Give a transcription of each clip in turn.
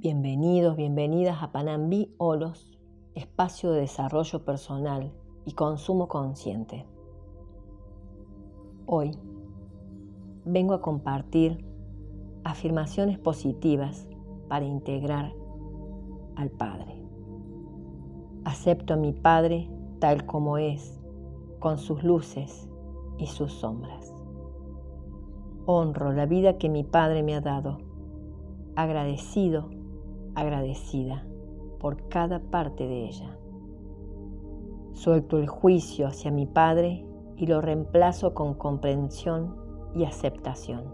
Bienvenidos, bienvenidas a Panambí Olos, espacio de desarrollo personal y consumo consciente. Hoy vengo a compartir afirmaciones positivas para integrar al Padre. Acepto a mi Padre tal como es, con sus luces y sus sombras. Honro la vida que mi Padre me ha dado, agradecida por cada parte de ella. Suelto el juicio hacia mi Padre y lo reemplazo con comprensión y aceptación.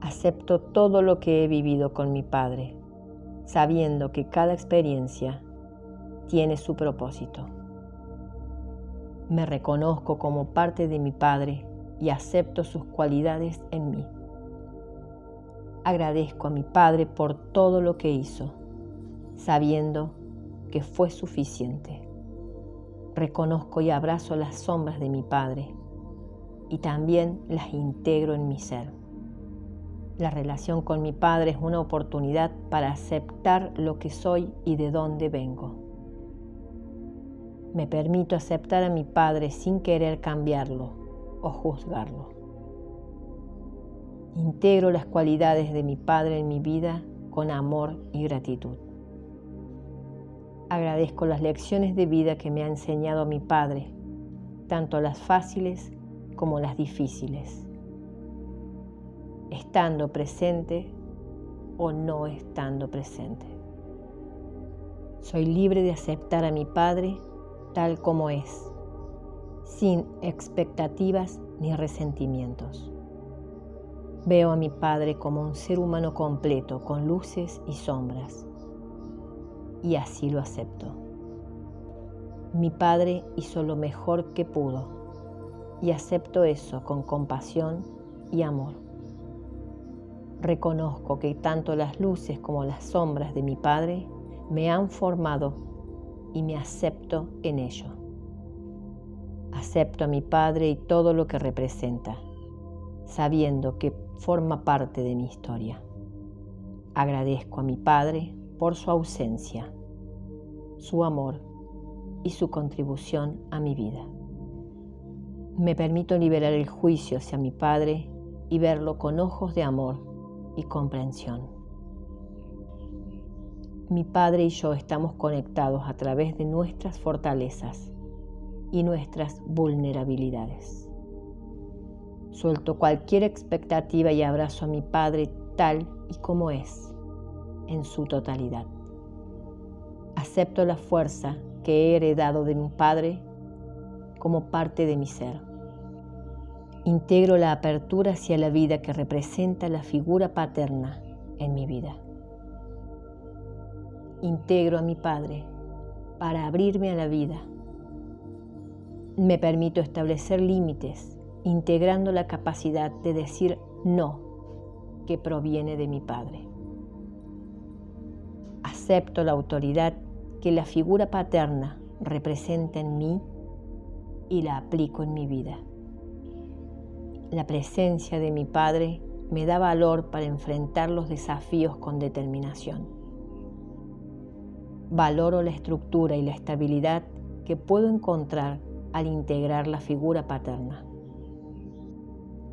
Acepto todo lo que he vivido con mi Padre, sabiendo que cada experiencia tiene su propósito. Me reconozco como parte de mi Padre y acepto sus cualidades en mí. Agradezco a mi Padre por todo lo que hizo, sabiendo que fue suficiente. Reconozco y abrazo las sombras de mi Padre y también las integro en mi ser. La relación con mi Padre es una oportunidad para aceptar lo que soy y de dónde vengo. Me permito aceptar a mi Padre sin querer cambiarlo o juzgarlo. Integro las cualidades de mi Padre en mi vida con amor y gratitud. Agradezco las lecciones de vida que me ha enseñado mi Padre, tanto las fáciles como las difíciles, estando presente o no estando presente. Soy libre de aceptar a mi Padre tal como es, sin expectativas ni resentimientos. Veo a mi Padre como un ser humano completo, con luces y sombras, y así lo acepto. Mi Padre hizo lo mejor que pudo, y acepto eso con compasión y amor. Reconozco que tanto las luces como las sombras de mi Padre me han formado y me acepto en ello. Acepto a mi Padre y todo lo que representa, sabiendo que forma parte de mi historia. Agradezco a mi Padre por su ausencia, su amor y su contribución a mi vida. Me permito liberar el juicio hacia mi Padre y verlo con ojos de amor y comprensión. Mi Padre y yo estamos conectados a través de nuestras fortalezas y nuestras vulnerabilidades. Suelto cualquier expectativa y abrazo a mi Padre tal y como es, en su totalidad. Acepto la fuerza que he heredado de mi Padre como parte de mi ser. Integro la apertura hacia la vida que representa la figura paterna en mi vida. Integro a mi Padre para abrirme a la vida. Me permito establecer límites, integrando la capacidad de decir no, que proviene de mi Padre. Acepto la autoridad que la figura paterna representa en mí y la aplico en mi vida. La presencia de mi Padre me da valor para enfrentar los desafíos con determinación. Valoro la estructura y la estabilidad que puedo encontrar al integrar la figura paterna.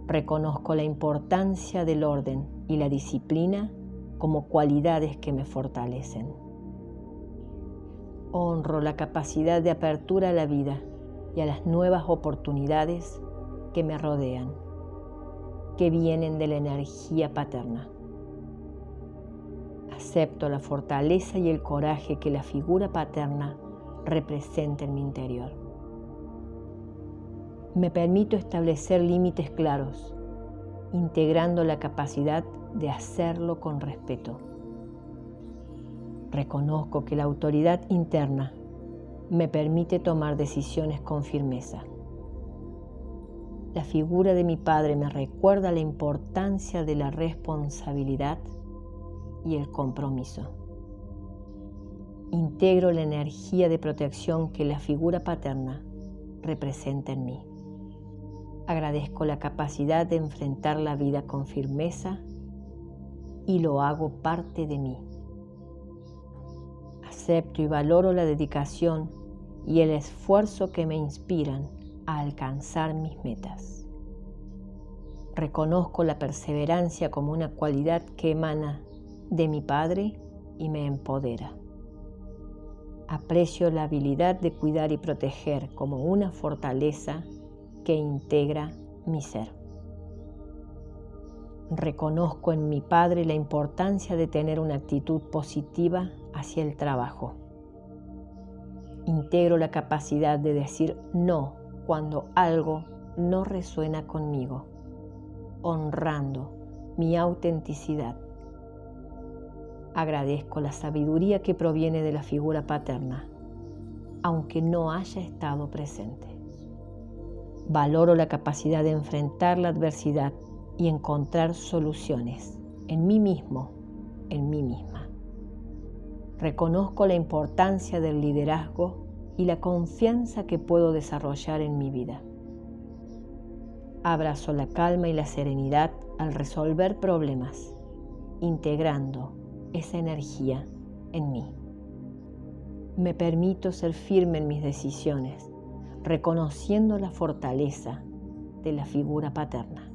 Reconozco la importancia del orden y la disciplina como cualidades que me fortalecen. Honro la capacidad de apertura a la vida y a las nuevas oportunidades que me rodean, que vienen de la energía paterna. Acepto la fortaleza y el coraje que la figura paterna representa en mi interior. Me permito establecer límites claros, integrando la capacidad de hacerlo con respeto. Reconozco que la autoridad interna me permite tomar decisiones con firmeza. La figura de mi Padre me recuerda la importancia de la responsabilidad y el compromiso. Integro la energía de protección que la figura paterna representa en mí. Agradezco la capacidad de enfrentar la vida con firmeza y lo hago parte de mí. Acepto y valoro la dedicación y el esfuerzo que me inspiran a alcanzar mis metas. Reconozco la perseverancia como una cualidad que emana de mi Padre y me empodera. Aprecio la habilidad de cuidar y proteger como una fortaleza que integra mi ser. Reconozco en mi Padre la importancia de tener una actitud positiva hacia el trabajo. Integro la capacidad de decir no cuando algo no resuena conmigo, honrando mi autenticidad. Agradezco la sabiduría que proviene de la figura paterna, aunque no haya estado presente. Valoro la capacidad de enfrentar la adversidad y encontrar soluciones en mí mismo, en mí misma. Reconozco la importancia del liderazgo y la confianza que puedo desarrollar en mi vida. Abrazo la calma y la serenidad al resolver problemas, integrando esa energía en mí. Me permito ser firme en mis decisiones, reconociendo la fortaleza de la figura paterna.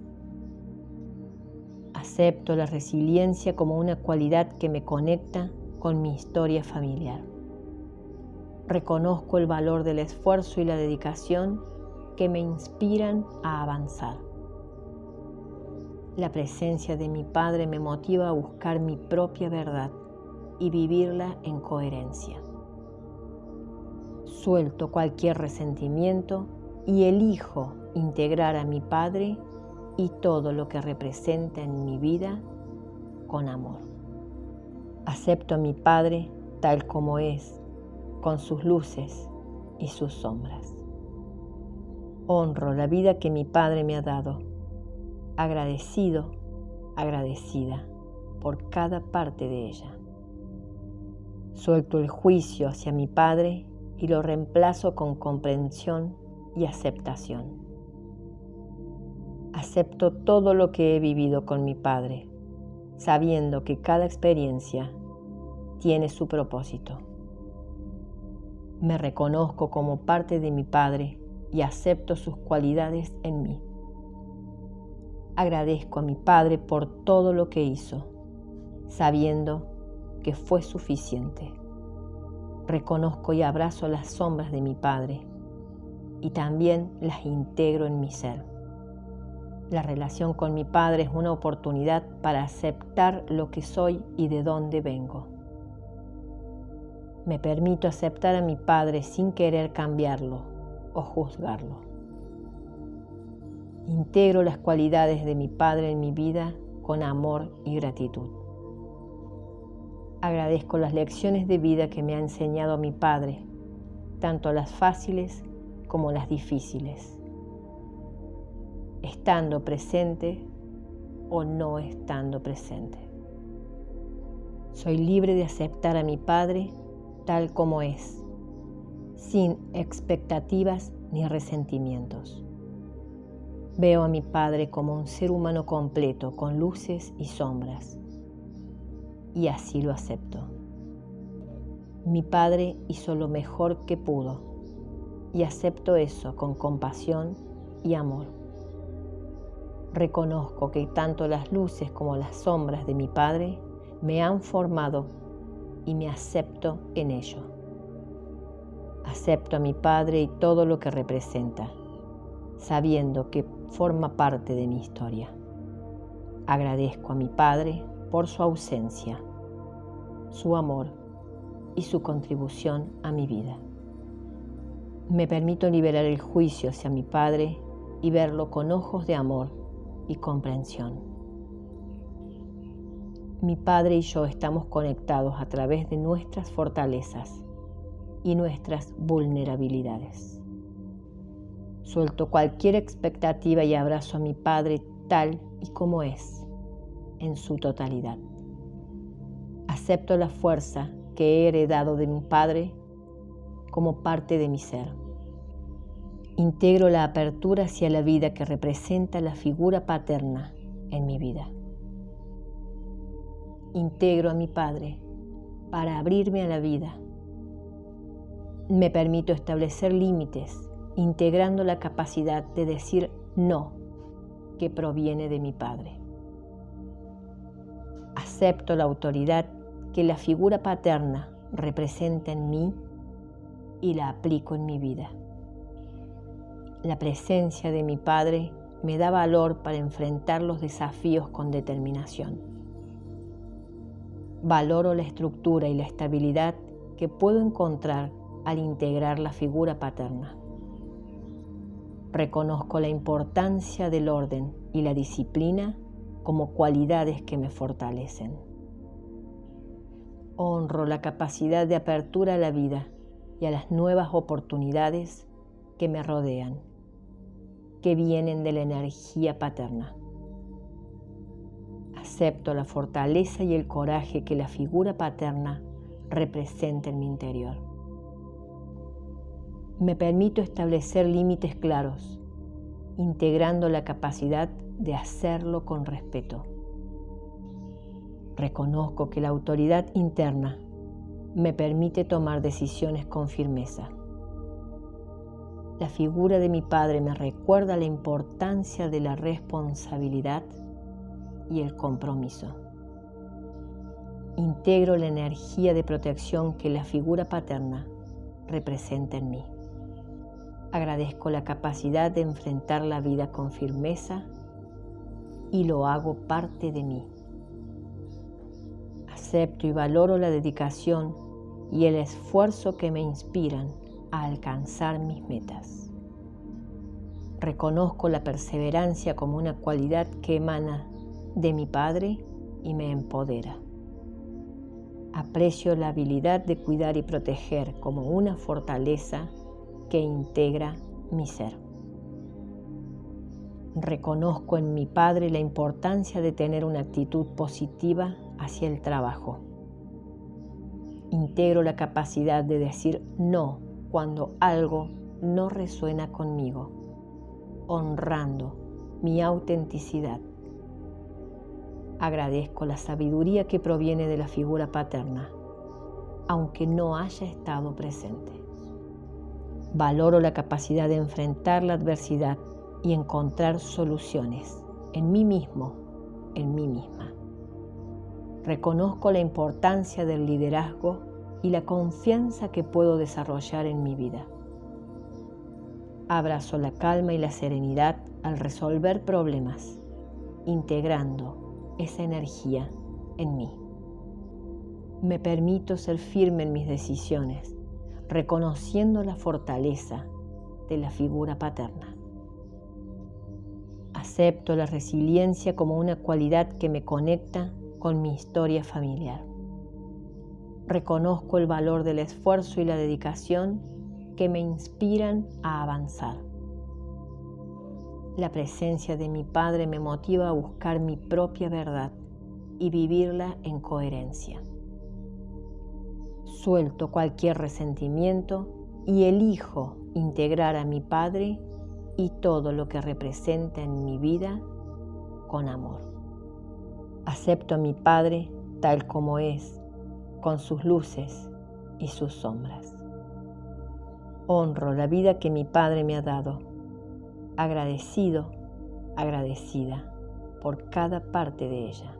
Acepto la resiliencia como una cualidad que me conecta con mi historia familiar. Reconozco el valor del esfuerzo y la dedicación que me inspiran a avanzar. La presencia de mi Padre me motiva a buscar mi propia verdad y vivirla en coherencia. Suelto cualquier resentimiento y elijo integrar a mi Padre y todo lo que representa en mi vida con amor. Acepto a mi Padre tal como es, con sus luces y sus sombras. Honro la vida que mi Padre me ha dado, agradecido, agradecida por cada parte de ella. Suelto el juicio hacia mi Padre y lo reemplazo con comprensión y aceptación. Acepto todo lo que he vivido con mi Padre, sabiendo que cada experiencia tiene su propósito. Me reconozco como parte de mi Padre y acepto sus cualidades en mí. Agradezco a mi Padre por todo lo que hizo, sabiendo que fue suficiente. Reconozco y abrazo las sombras de mi Padre y también las integro en mi ser. La relación con mi Padre es una oportunidad para aceptar lo que soy y de dónde vengo. Me permito aceptar a mi Padre sin querer cambiarlo o juzgarlo. Integro las cualidades de mi Padre en mi vida con amor y gratitud. Agradezco las lecciones de vida que me ha enseñado mi Padre, tanto las fáciles como las difíciles, estando presente o no estando presente. Soy libre de aceptar a mi Padre tal como es, sin expectativas ni resentimientos. Veo a mi Padre como un ser humano completo, con luces y sombras, y así lo acepto. Mi Padre hizo lo mejor que pudo, y acepto eso con compasión y amor. Reconozco que tanto las luces como las sombras de mi Padre me han formado y me acepto en ello. Acepto a mi Padre y todo lo que representa, sabiendo que forma parte de mi historia. Agradezco a mi Padre por su ausencia, su amor y su contribución a mi vida. Me permito liberar el juicio hacia mi Padre y verlo con ojos de amor y comprensión. Mi Padre y yo estamos conectados a través de nuestras fortalezas y nuestras vulnerabilidades. Suelto cualquier expectativa y abrazo a mi Padre tal y como es, en su totalidad. Acepto la fuerza que he heredado de mi Padre como parte de mi ser. Integro la apertura hacia la vida que representa la figura paterna en mi vida. Integro a mi Padre para abrirme a la vida. Me permito establecer límites, integrando la capacidad de decir no, que proviene de mi Padre. Acepto la autoridad que la figura paterna representa en mí y la aplico en mi vida. La presencia de mi Padre me da valor para enfrentar los desafíos con determinación. Valoro la estructura y la estabilidad que puedo encontrar al integrar la figura paterna. Reconozco la importancia del orden y la disciplina como cualidades que me fortalecen. Honro la capacidad de apertura a la vida y a las nuevas oportunidades que me rodean, que vienen de la energía paterna. Acepto la fortaleza y el coraje que la figura paterna representa en mi interior. Me permito establecer límites claros, integrando la capacidad de hacerlo con respeto. Reconozco que la autoridad interna me permite tomar decisiones con firmeza. La figura de mi Padre me recuerda la importancia de la responsabilidad y el compromiso. Integro la energía de protección que la figura paterna representa en mí. Agradezco la capacidad de enfrentar la vida con firmeza y lo hago parte de mí. Acepto y valoro la dedicación y el esfuerzo que me inspiran a alcanzar mis metas. Reconozco la perseverancia como una cualidad que emana de mi Padre y me empodera. Aprecio la habilidad de cuidar y proteger como una fortaleza que integra mi ser. Reconozco en mi Padre la importancia de tener una actitud positiva hacia el trabajo. Integro la capacidad de decir no cuando algo no resuena conmigo, honrando mi autenticidad. Agradezco la sabiduría que proviene de la figura paterna, aunque no haya estado presente. Valoro la capacidad de enfrentar la adversidad y encontrar soluciones en mí mismo, en mí misma. Reconozco la importancia del liderazgo y la confianza que puedo desarrollar en mi vida. Abrazo la calma y la serenidad al resolver problemas, integrando esa energía en mí. Me permito ser firme en mis decisiones, reconociendo la fortaleza de la figura paterna. Acepto la resiliencia como una cualidad que me conecta con mi historia familiar. Reconozco el valor del esfuerzo y la dedicación que me inspiran a avanzar. La presencia de mi Padre me motiva a buscar mi propia verdad y vivirla en coherencia. Suelto cualquier resentimiento y elijo integrar a mi Padre y todo lo que representa en mi vida con amor. Acepto a mi Padre tal como es, con sus luces y sus sombras. Honro la vida que mi Padre me ha dado, agradecido, agradecida por cada parte de ella.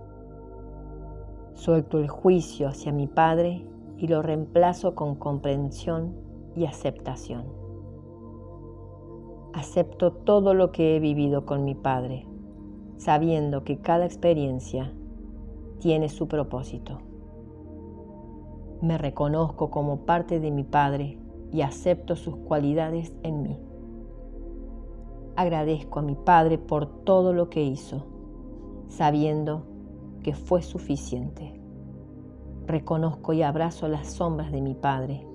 Suelto el juicio hacia mi Padre y lo reemplazo con comprensión y aceptación. Acepto todo lo que he vivido con mi Padre, sabiendo que cada experiencia tiene su propósito. Me reconozco como parte de mi Padre y acepto sus cualidades en mí. Agradezco a mi Padre por todo lo que hizo, sabiendo que fue suficiente. Reconozco y abrazo las sombras de mi Padre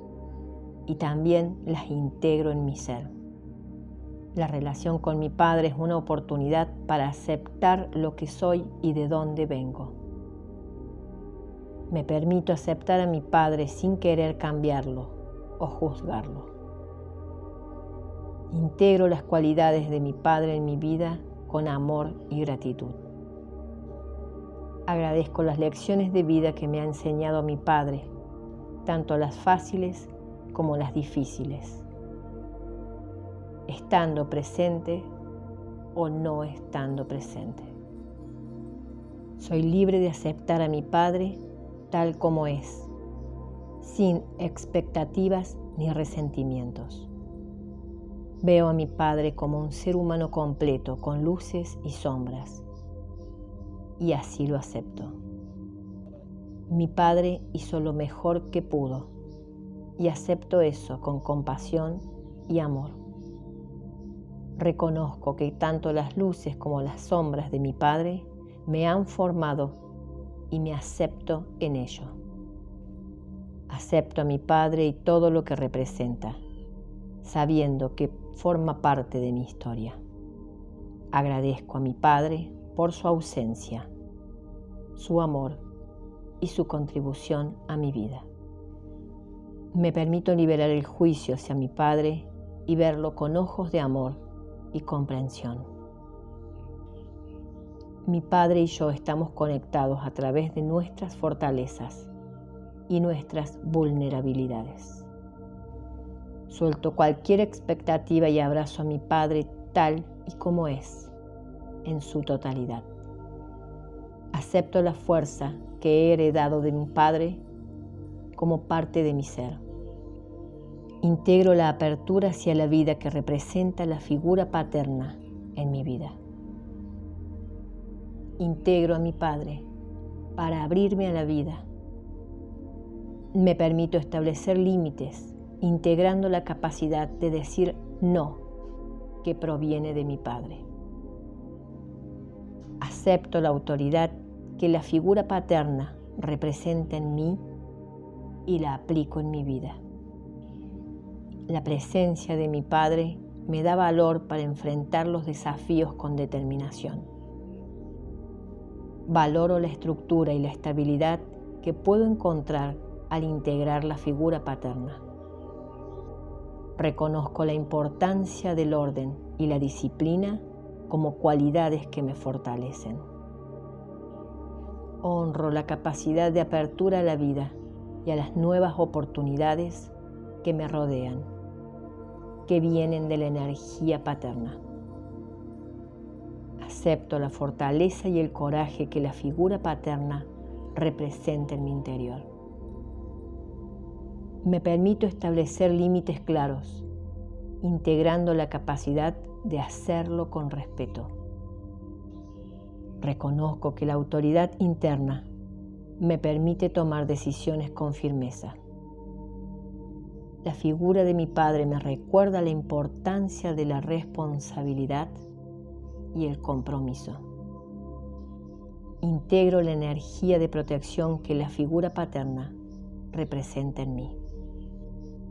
y también las integro en mi ser. La relación con mi Padre es una oportunidad para aceptar lo que soy y de dónde vengo. Me permito aceptar a mi Padre sin querer cambiarlo o juzgarlo. Integro las cualidades de mi Padre en mi vida con amor y gratitud. Agradezco las lecciones de vida que me ha enseñado mi Padre, tanto las fáciles como las difíciles, estando presente o no estando presente. Soy libre de aceptar a mi Padre tal como es, sin expectativas ni resentimientos. Veo a mi Padre como un ser humano completo, con luces y sombras, y así lo acepto. Mi Padre hizo lo mejor que pudo, y acepto eso con compasión y amor. Reconozco que tanto las luces como las sombras de mi Padre me han formado y me acepto en ello. Acepto a mi Padre y todo lo que representa, sabiendo que forma parte de mi historia. Agradezco a mi Padre por su ausencia, su amor y su contribución a mi vida. Me permito liberar el juicio hacia mi Padre y verlo con ojos de amor y comprensión. Mi Padre y yo estamos conectados a través de nuestras fortalezas y nuestras vulnerabilidades. Suelto cualquier expectativa y abrazo a mi Padre tal y como es, en su totalidad. Acepto la fuerza que he heredado de mi Padre como parte de mi ser. Integro la apertura hacia la vida que representa la figura paterna en mi vida. Integro a mi Padre para abrirme a la vida. Me permito establecer límites, integrando la capacidad de decir no, que proviene de mi Padre. Acepto la autoridad que la figura paterna representa en mí y la aplico en mi vida. La presencia de mi Padre me da valor para enfrentar los desafíos con determinación. Valoro la estructura y la estabilidad que puedo encontrar al integrar la figura paterna. Reconozco la importancia del orden y la disciplina como cualidades que me fortalecen. Honro la capacidad de apertura a la vida y a las nuevas oportunidades que me rodean, que vienen de la energía paterna. Acepto la fortaleza y el coraje que la figura paterna representa en mi interior. Me permito establecer límites claros, integrando la capacidad de hacerlo con respeto. Reconozco que la autoridad interna me permite tomar decisiones con firmeza. La figura de mi Padre me recuerda la importancia de la responsabilidad y el compromiso. Integro la energía de protección que la figura paterna representa en mí.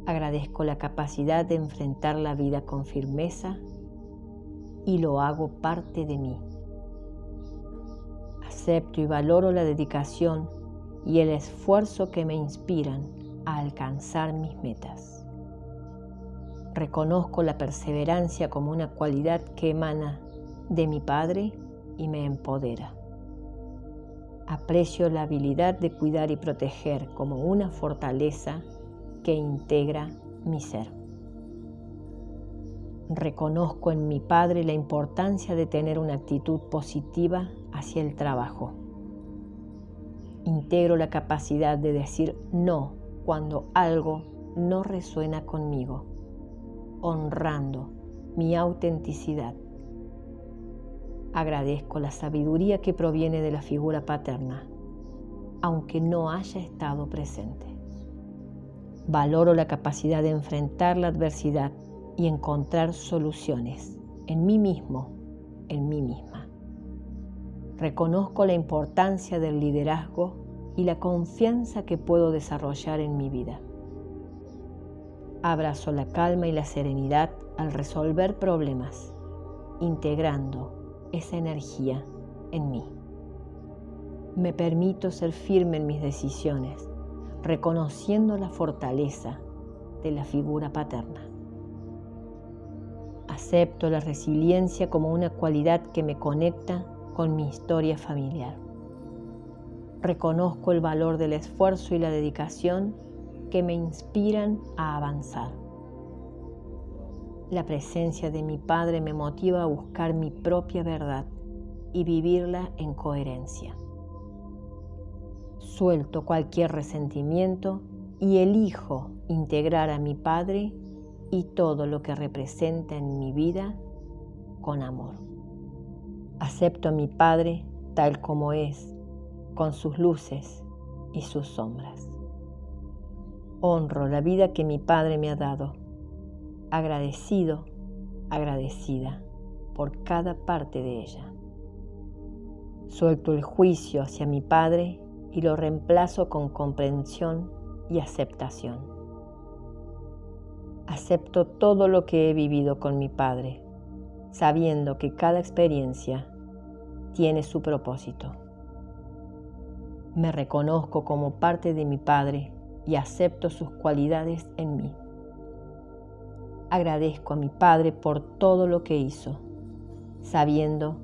Agradezco la capacidad de enfrentar la vida con firmeza y lo hago parte de mí. Acepto y valoro la dedicación y el esfuerzo que me inspiran a alcanzar mis metas. Reconozco la perseverancia como una cualidad que emana de mi Padre y me empodera. Aprecio la habilidad de cuidar y proteger como una fortaleza que integra mi ser. Reconozco en mi Padre la importancia de tener una actitud positiva hacia el trabajo. Integro la capacidad de decir no cuando algo no resuena conmigo, honrando mi autenticidad. Agradezco la sabiduría que proviene de la figura paterna, aunque no haya estado presente. Valoro la capacidad de enfrentar la adversidad y encontrar soluciones en mí mismo, en mí misma. Reconozco la importancia del liderazgo y la confianza que puedo desarrollar en mi vida. Abrazo la calma y la serenidad al resolver problemas, integrando esa energía en mí. Me permito ser firme en mis decisiones, reconociendo la fortaleza de la figura paterna. Acepto la resiliencia como una cualidad que me conecta con mi historia familiar. Reconozco el valor del esfuerzo y la dedicación que me inspiran a avanzar. La presencia de mi Padre me motiva a buscar mi propia verdad y vivirla en coherencia. Suelto cualquier resentimiento y elijo integrar a mi Padre y todo lo que representa en mi vida con amor. Acepto a mi Padre tal como es, con sus luces y sus sombras. Honro la vida que mi Padre me ha dado, agradecido, agradecida por cada parte de ella. Suelto el juicio hacia mi Padre y lo reemplazo con comprensión y aceptación. Acepto todo lo que he vivido con mi Padre, sabiendo que cada experiencia tiene su propósito. Me reconozco como parte de mi Padre y acepto sus cualidades en mí. Agradezco a mi Padre por todo lo que hizo, sabiendo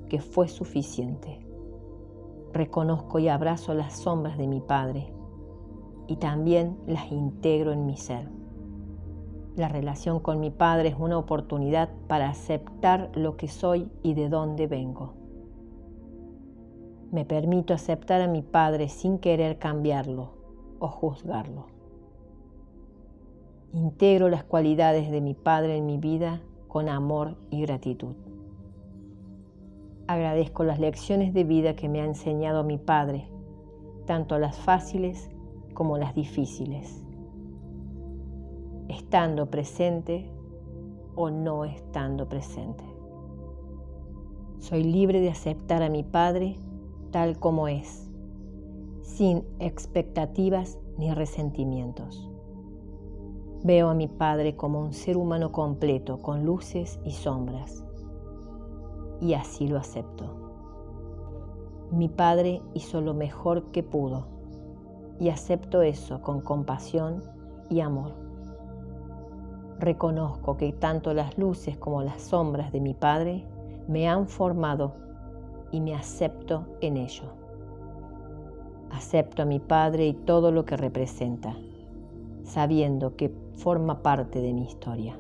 que fue suficiente. Reconozco y abrazo las sombras de mi Padre y también las integro en mi ser. La relación con mi Padre es una oportunidad para aceptar lo que soy y de dónde vengo. Me permito aceptar a mi Padre sin querer cambiarlo o juzgarlo. Integro las cualidades de mi Padre en mi vida con amor y gratitud. Agradezco las lecciones de vida que me ha enseñado mi Padre, tanto las fáciles como las difíciles, estando presente o no estando presente. Soy libre de aceptar a mi Padre tal como es, sin expectativas ni resentimientos. Veo a mi Padre como un ser humano completo, con luces y sombras, y así lo acepto. Mi Padre hizo lo mejor que pudo, y acepto eso con compasión y amor. Reconozco que tanto las luces como las sombras de mi Padre me han formado y me acepto en ello. Acepto a mi Padre y todo lo que representa, sabiendo que forma parte de mi historia.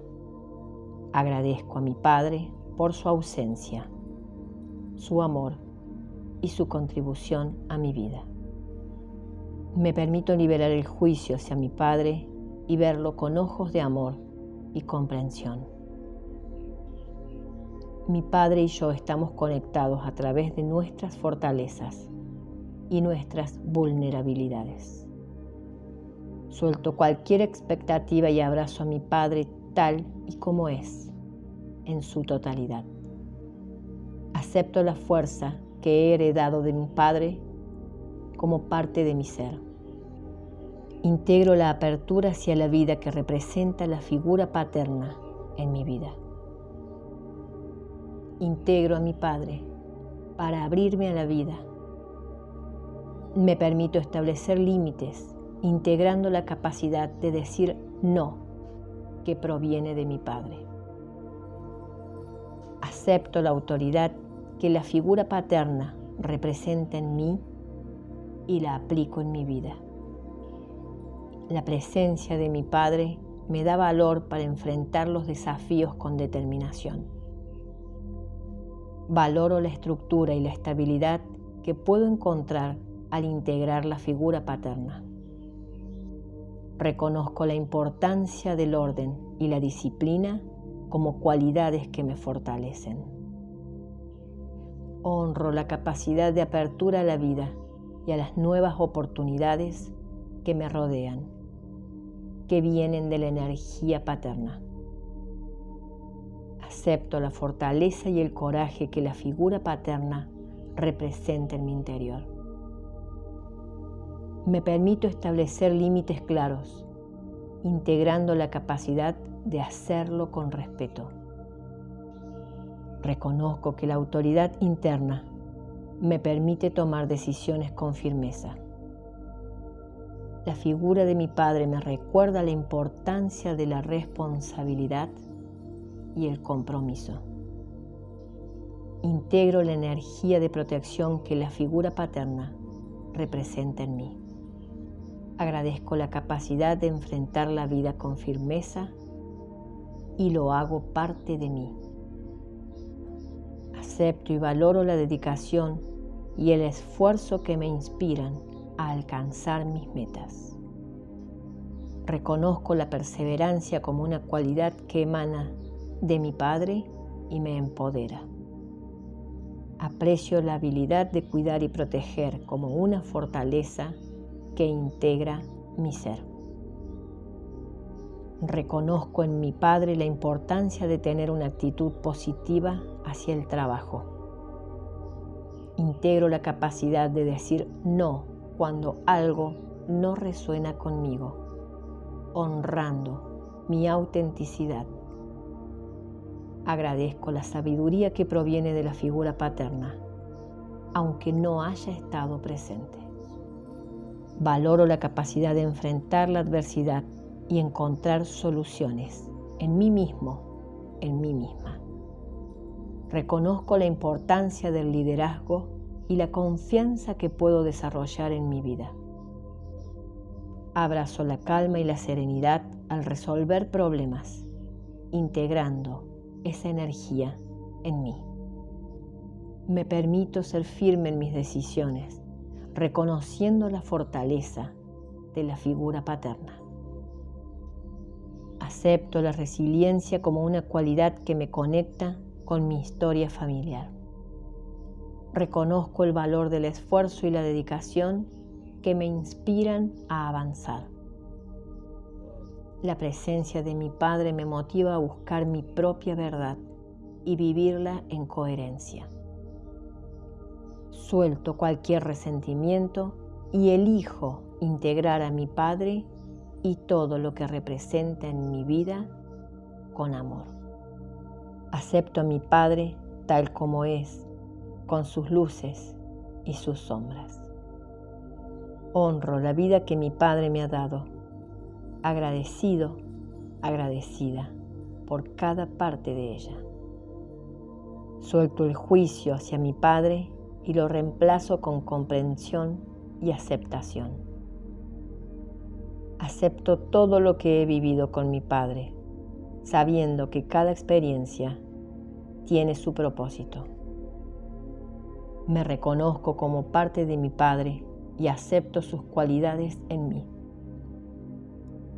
Agradezco a mi Padre por su ausencia, su amor y su contribución a mi vida. Me permito liberar el juicio hacia mi Padre y verlo con ojos de amor y comprensión. Mi Padre y yo estamos conectados a través de nuestras fortalezas y nuestras vulnerabilidades. Suelto cualquier expectativa y abrazo a mi Padre tal y como es, en su totalidad. Acepto la fuerza que he heredado de mi Padre como parte de mi ser. Integro la apertura hacia la vida que representa la figura paterna en mi vida. Integro a mi Padre para abrirme a la vida. Me permito establecer límites, integrando la capacidad de decir no, que proviene de mi Padre. Acepto la autoridad que la figura paterna representa en mí y la aplico en mi vida. La presencia de mi Padre me da valor para enfrentar los desafíos con determinación. Valoro la estructura y la estabilidad que puedo encontrar al integrar la figura paterna. Reconozco la importancia del orden y la disciplina como cualidades que me fortalecen. Honro la capacidad de apertura a la vida y a las nuevas oportunidades que me rodean, que vienen de la energía paterna. Acepto la fortaleza y el coraje que la figura paterna representa en mi interior. Me permito establecer límites claros, integrando la capacidad de hacerlo con respeto. Reconozco que la autoridad interna me permite tomar decisiones con firmeza. La figura de mi Padre me recuerda la importancia de la responsabilidad y el compromiso. Integro la energía de protección que la figura paterna representa en mí. Agradezco la capacidad de enfrentar la vida con firmeza y lo hago parte de mí. Acepto y valoro la dedicación y el esfuerzo que me inspiran a alcanzar mis metas. Reconozco la perseverancia como una cualidad que emana de mi Padre y me empodera. Aprecio la habilidad de cuidar y proteger como una fortaleza que integra mi ser. Reconozco en mi Padre la importancia de tener una actitud positiva hacia el trabajo. Integro la capacidad de decir no cuando algo no resuena conmigo, honrando mi autenticidad. Agradezco la sabiduría que proviene de la figura paterna, aunque no haya estado presente. Valoro la capacidad de enfrentar la adversidad y encontrar soluciones en mí mismo, en mí misma. Reconozco la importancia del liderazgo y la confianza que puedo desarrollar en mi vida. Abrazo la calma y la serenidad al resolver problemas, integrando esa energía en mí. Me permito ser firme en mis decisiones, reconociendo la fortaleza de la figura paterna. Acepto la resiliencia como una cualidad que me conecta con mi historia familiar. Reconozco el valor del esfuerzo y la dedicación que me inspiran a avanzar. La presencia de mi Padre me motiva a buscar mi propia verdad y vivirla en coherencia. Suelto cualquier resentimiento y elijo integrar a mi Padre y todo lo que representa en mi vida con amor. Acepto a mi Padre tal como es, con sus luces y sus sombras. Honro la vida que mi Padre me ha dado, agradecido, agradecida por cada parte de ella. Suelto el juicio hacia mi Padre y lo reemplazo con comprensión y aceptación. Acepto todo lo que he vivido con mi Padre, sabiendo que cada experiencia tiene su propósito. Me reconozco como parte de mi Padre y acepto sus cualidades en mí.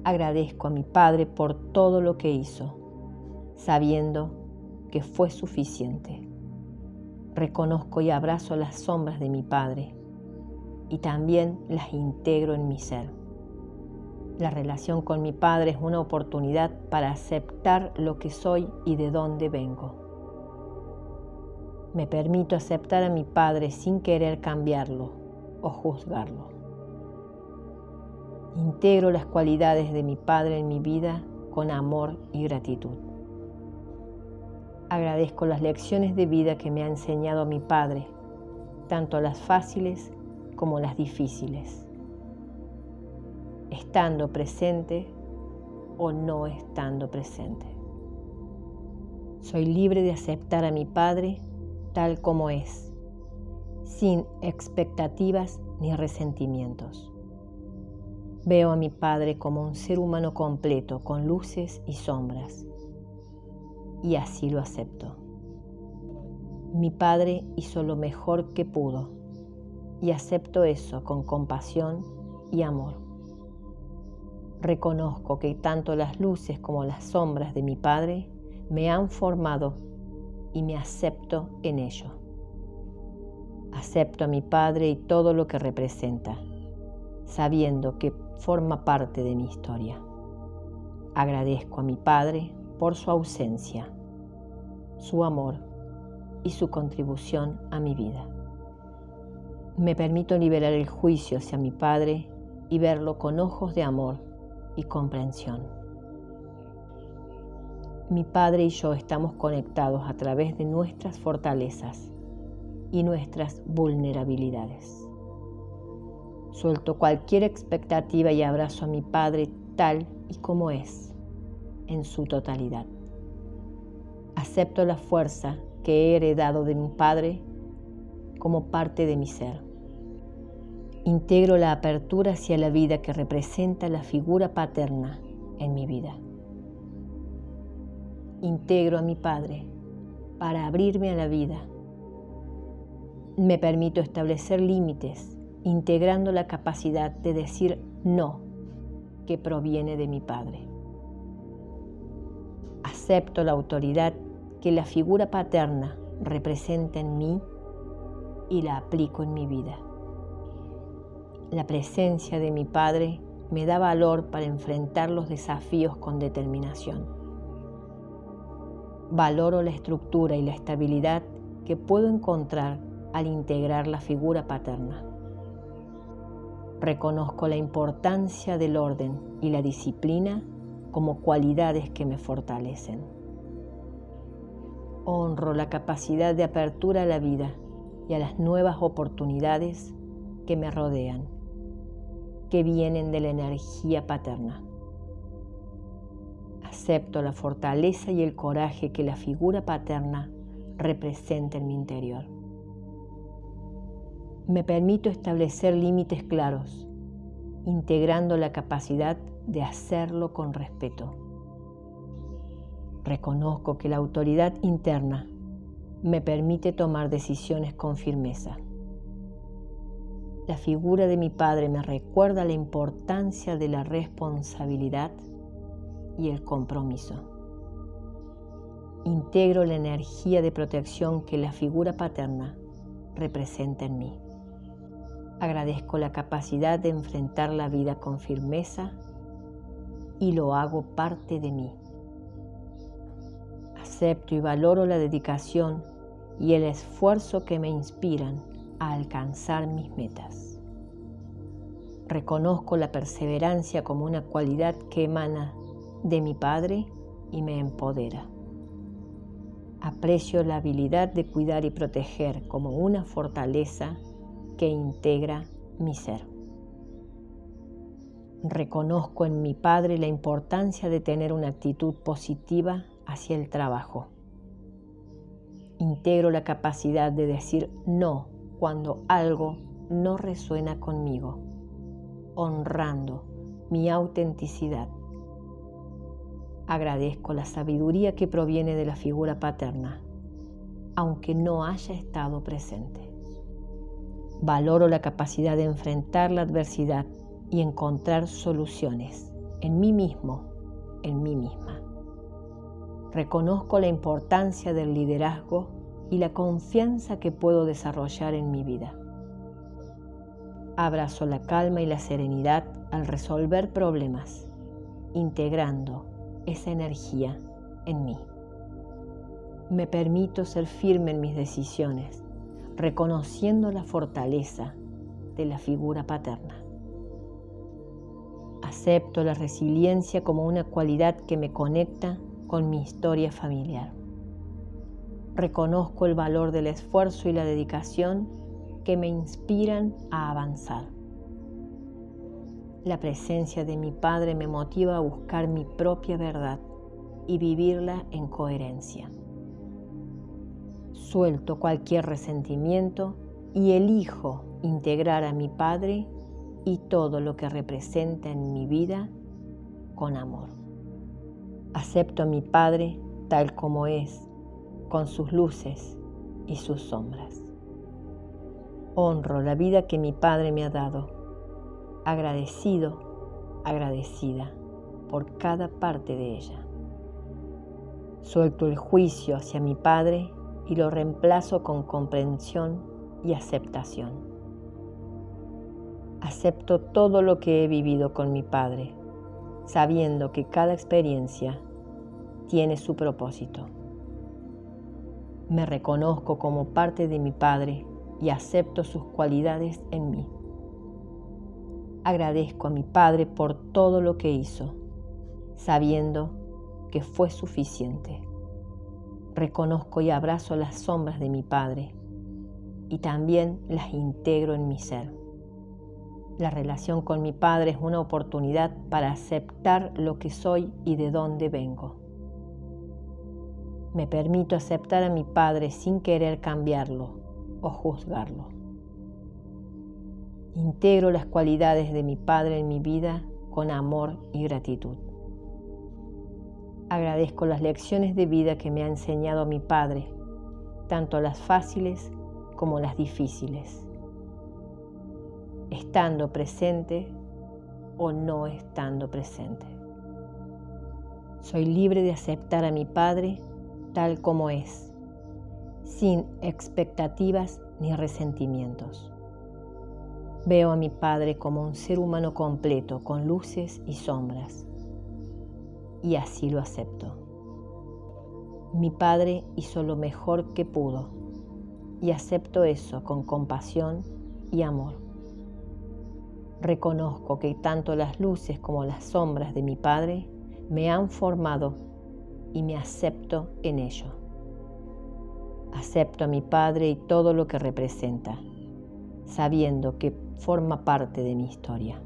Agradezco a mi Padre por todo lo que hizo, sabiendo que fue suficiente. Reconozco y abrazo las sombras de mi Padre y también las integro en mi ser. La relación con mi Padre es una oportunidad para aceptar lo que soy y de dónde vengo. Me permito aceptar a mi Padre sin querer cambiarlo o juzgarlo. Integro las cualidades de mi Padre en mi vida con amor y gratitud. Agradezco las lecciones de vida que me ha enseñado mi Padre, tanto las fáciles como las difíciles, estando presente o no estando presente. Soy libre de aceptar a mi Padre tal como es, sin expectativas ni resentimientos. Veo a mi Padre como un ser humano completo, con luces y sombras, y así lo acepto. Mi Padre hizo lo mejor que pudo, y acepto eso con compasión y amor. Reconozco que tanto las luces como las sombras de mi Padre me han formado y me acepto en ello. Acepto a mi Padre y todo lo que representa, sabiendo que forma parte de mi historia. Agradezco a mi Padre por su ausencia, su amor y su contribución a mi vida. Me permito liberar el juicio hacia mi Padre y verlo con ojos de amor y comprensión. Mi Padre y yo estamos conectados a través de nuestras fortalezas y nuestras vulnerabilidades. Suelto cualquier expectativa y abrazo a mi Padre tal y como es, en su totalidad. Acepto la fuerza que he heredado de mi Padre como parte de mi ser. Integro la apertura hacia la vida que representa la figura paterna en mi vida. Integro a mi Padre para abrirme a la vida. Me permito establecer límites, integrando la capacidad de decir no, que proviene de mi Padre. Acepto la autoridad que la figura paterna representa en mí y la aplico en mi vida. La presencia de mi Padre me da valor para enfrentar los desafíos con determinación. Valoro la estructura y la estabilidad que puedo encontrar al integrar la figura paterna. Reconozco la importancia del orden y la disciplina como cualidades que me fortalecen. Honro la capacidad de apertura a la vida y a las nuevas oportunidades que me rodean, que vienen de la energía paterna. Acepto la fortaleza y el coraje que la figura paterna representa en mi interior. Me permito establecer límites claros, integrando la capacidad de hacerlo con respeto. Reconozco que la autoridad interna me permite tomar decisiones con firmeza. La figura de mi Padre me recuerda la importancia de la responsabilidad y el compromiso. Integro la energía de protección que la figura paterna representa en mí. Agradezco la capacidad de enfrentar la vida con firmeza y lo hago parte de mí. Acepto y valoro la dedicación y el esfuerzo que me inspiran a alcanzar mis metas. Reconozco la perseverancia como una cualidad que emana de mi Padre y me empodera. Aprecio la habilidad de cuidar y proteger como una fortaleza que integra mi ser. Reconozco en mi Padre la importancia de tener una actitud positiva hacia el trabajo. Integro la capacidad de decir no cuando algo no resuena conmigo, honrando mi autenticidad. Agradezco la sabiduría que proviene de la figura paterna, aunque no haya estado presente. Valoro la capacidad de enfrentar la adversidad y encontrar soluciones en mí mismo, en mí misma. Reconozco la importancia del liderazgo y la confianza que puedo desarrollar en mi vida. Abrazo la calma y la serenidad al resolver problemas, integrando esa energía en mí. Me permito ser firme en mis decisiones, reconociendo la fortaleza de la figura paterna. Acepto la resiliencia como una cualidad que me conecta con mi historia familiar. Reconozco el valor del esfuerzo y la dedicación que me inspiran a avanzar. La presencia de mi Padre me motiva a buscar mi propia verdad y vivirla en coherencia. Suelto cualquier resentimiento y elijo integrar a mi Padre y todo lo que representa en mi vida con amor. Acepto a mi Padre tal como es, con sus luces y sus sombras. Honro la vida que mi Padre me ha dado, agradecido, agradecida por cada parte de ella. Suelto el juicio hacia mi Padre y lo reemplazo con comprensión y aceptación. Acepto todo lo que he vivido con mi Padre, sabiendo que cada experiencia tiene su propósito. Me reconozco como parte de mi Padre y acepto sus cualidades en mí. Agradezco a mi Padre por todo lo que hizo, sabiendo que fue suficiente. Reconozco y abrazo las sombras de mi Padre y también las integro en mi ser. La relación con mi Padre es una oportunidad para aceptar lo que soy y de dónde vengo. Me permito aceptar a mi Padre sin querer cambiarlo o juzgarlo. Integro las cualidades de mi Padre en mi vida con amor y gratitud. Agradezco las lecciones de vida que me ha enseñado mi Padre, tanto las fáciles como las difíciles, estando presente o no estando presente. Soy libre de aceptar a mi Padre tal como es, sin expectativas ni resentimientos. Veo a mi Padre como un ser humano completo, con luces y sombras, y así lo acepto. Mi Padre hizo lo mejor que pudo, y acepto eso con compasión y amor. Reconozco que tanto las luces como las sombras de mi Padre me han formado y me acepto en ello. Acepto a mi Padre y todo lo que representa, sabiendo que forma parte de mi historia.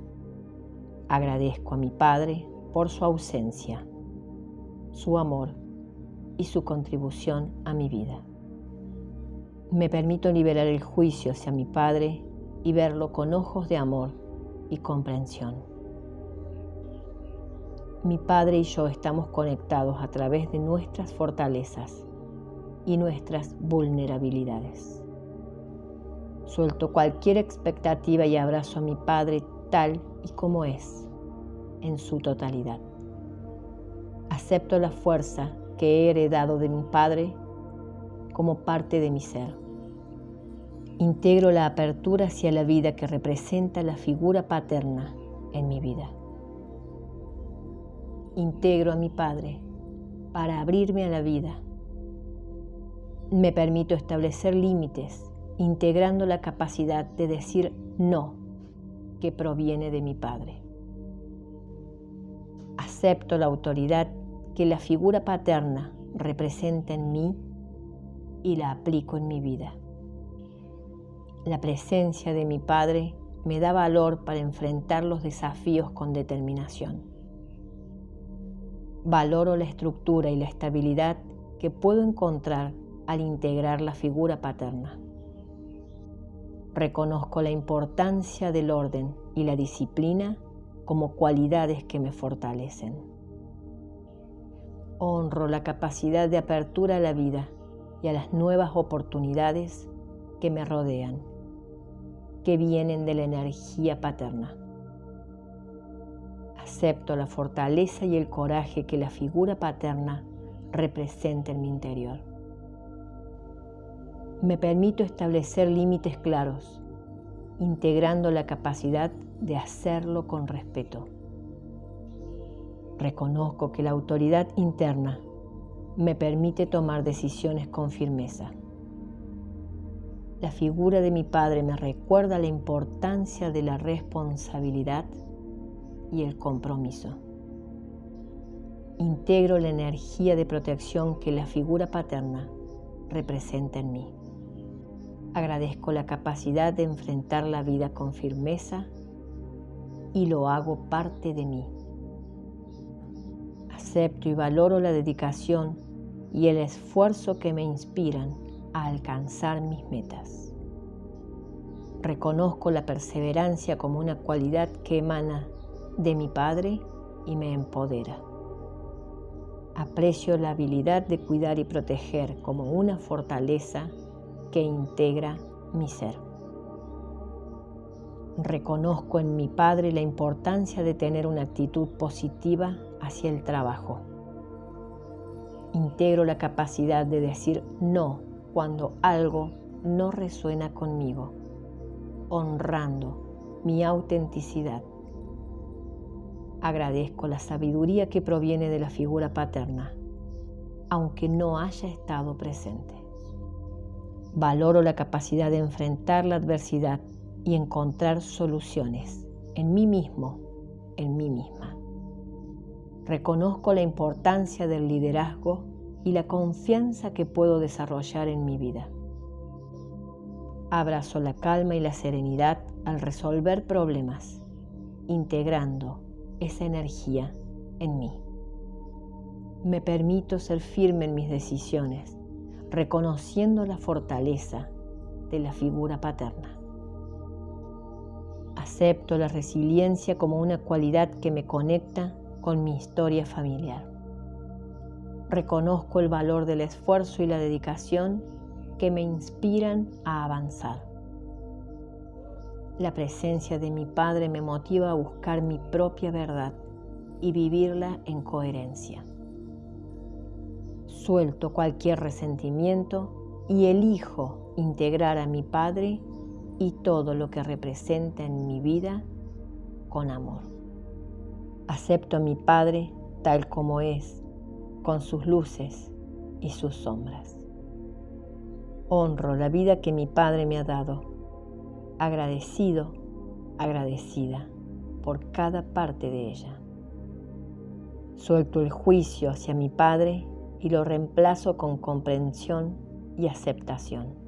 Agradezco a mi Padre por su ausencia, su amor y su contribución a mi vida. Me permito liberar el juicio hacia mi Padre y verlo con ojos de amor y comprensión. Mi Padre y yo estamos conectados a través de nuestras fortalezas y nuestras vulnerabilidades. Suelto cualquier expectativa y abrazo a mi Padre tal y como es, en su totalidad. Acepto la fuerza que he heredado de mi Padre como parte de mi ser. Integro la apertura hacia la vida que representa la figura paterna en mi vida. Integro a mi Padre para abrirme a la vida. Me permito establecer límites, integrando la capacidad de decir no, que proviene de mi Padre. Acepto la autoridad que la figura paterna representa en mí y la aplico en mi vida. La presencia de mi Padre me da valor para enfrentar los desafíos con determinación. Valoro la estructura y la estabilidad que puedo encontrar al integrar la figura paterna. Reconozco la importancia del orden y la disciplina como cualidades que me fortalecen. Honro la capacidad de apertura a la vida y a las nuevas oportunidades que me rodean, que vienen de la energía paterna. Acepto la fortaleza y el coraje que la figura paterna representa en mi interior. Me permito establecer límites claros, integrando la capacidad de hacerlo con respeto. Reconozco que la autoridad interna me permite tomar decisiones con firmeza. La figura de mi Padre me recuerda la importancia de la responsabilidad y el compromiso. Integro la energía de protección que la figura paterna representa en mí. Agradezco la capacidad de enfrentar la vida con firmeza y lo hago parte de mí. Acepto y valoro la dedicación y el esfuerzo que me inspiran a alcanzar mis metas. Reconozco la perseverancia como una cualidad que emana de mi Padre y me empodera. Aprecio la habilidad de cuidar y proteger como una fortaleza que integra mi ser. Reconozco en mi Padre la importancia de tener una actitud positiva hacia el trabajo. Integro la capacidad de decir no cuando algo no resuena conmigo, honrando mi autenticidad. Agradezco la sabiduría que proviene de la figura paterna, aunque no haya estado presente. Valoro la capacidad de enfrentar la adversidad y encontrar soluciones en mí mismo, en mí misma. Reconozco la importancia del liderazgo y la confianza que puedo desarrollar en mi vida. Abrazo la calma y la serenidad al resolver problemas, integrando esa energía en mí. Me permito ser firme en mis decisiones, reconociendo la fortaleza de la figura paterna. Acepto la resiliencia como una cualidad que me conecta con mi historia familiar. Reconozco el valor del esfuerzo y la dedicación que me inspiran a avanzar. La presencia de mi padre me motiva a buscar mi propia verdad y vivirla en coherencia. Suelto cualquier resentimiento y elijo integrar a mi padre y todo lo que representa en mi vida con amor. Acepto a mi padre tal como es, con sus luces y sus sombras. Honro la vida que mi padre me ha dado, agradecido, agradecida por cada parte de ella. Suelto el juicio hacia mi padre y lo reemplazo con comprensión y aceptación.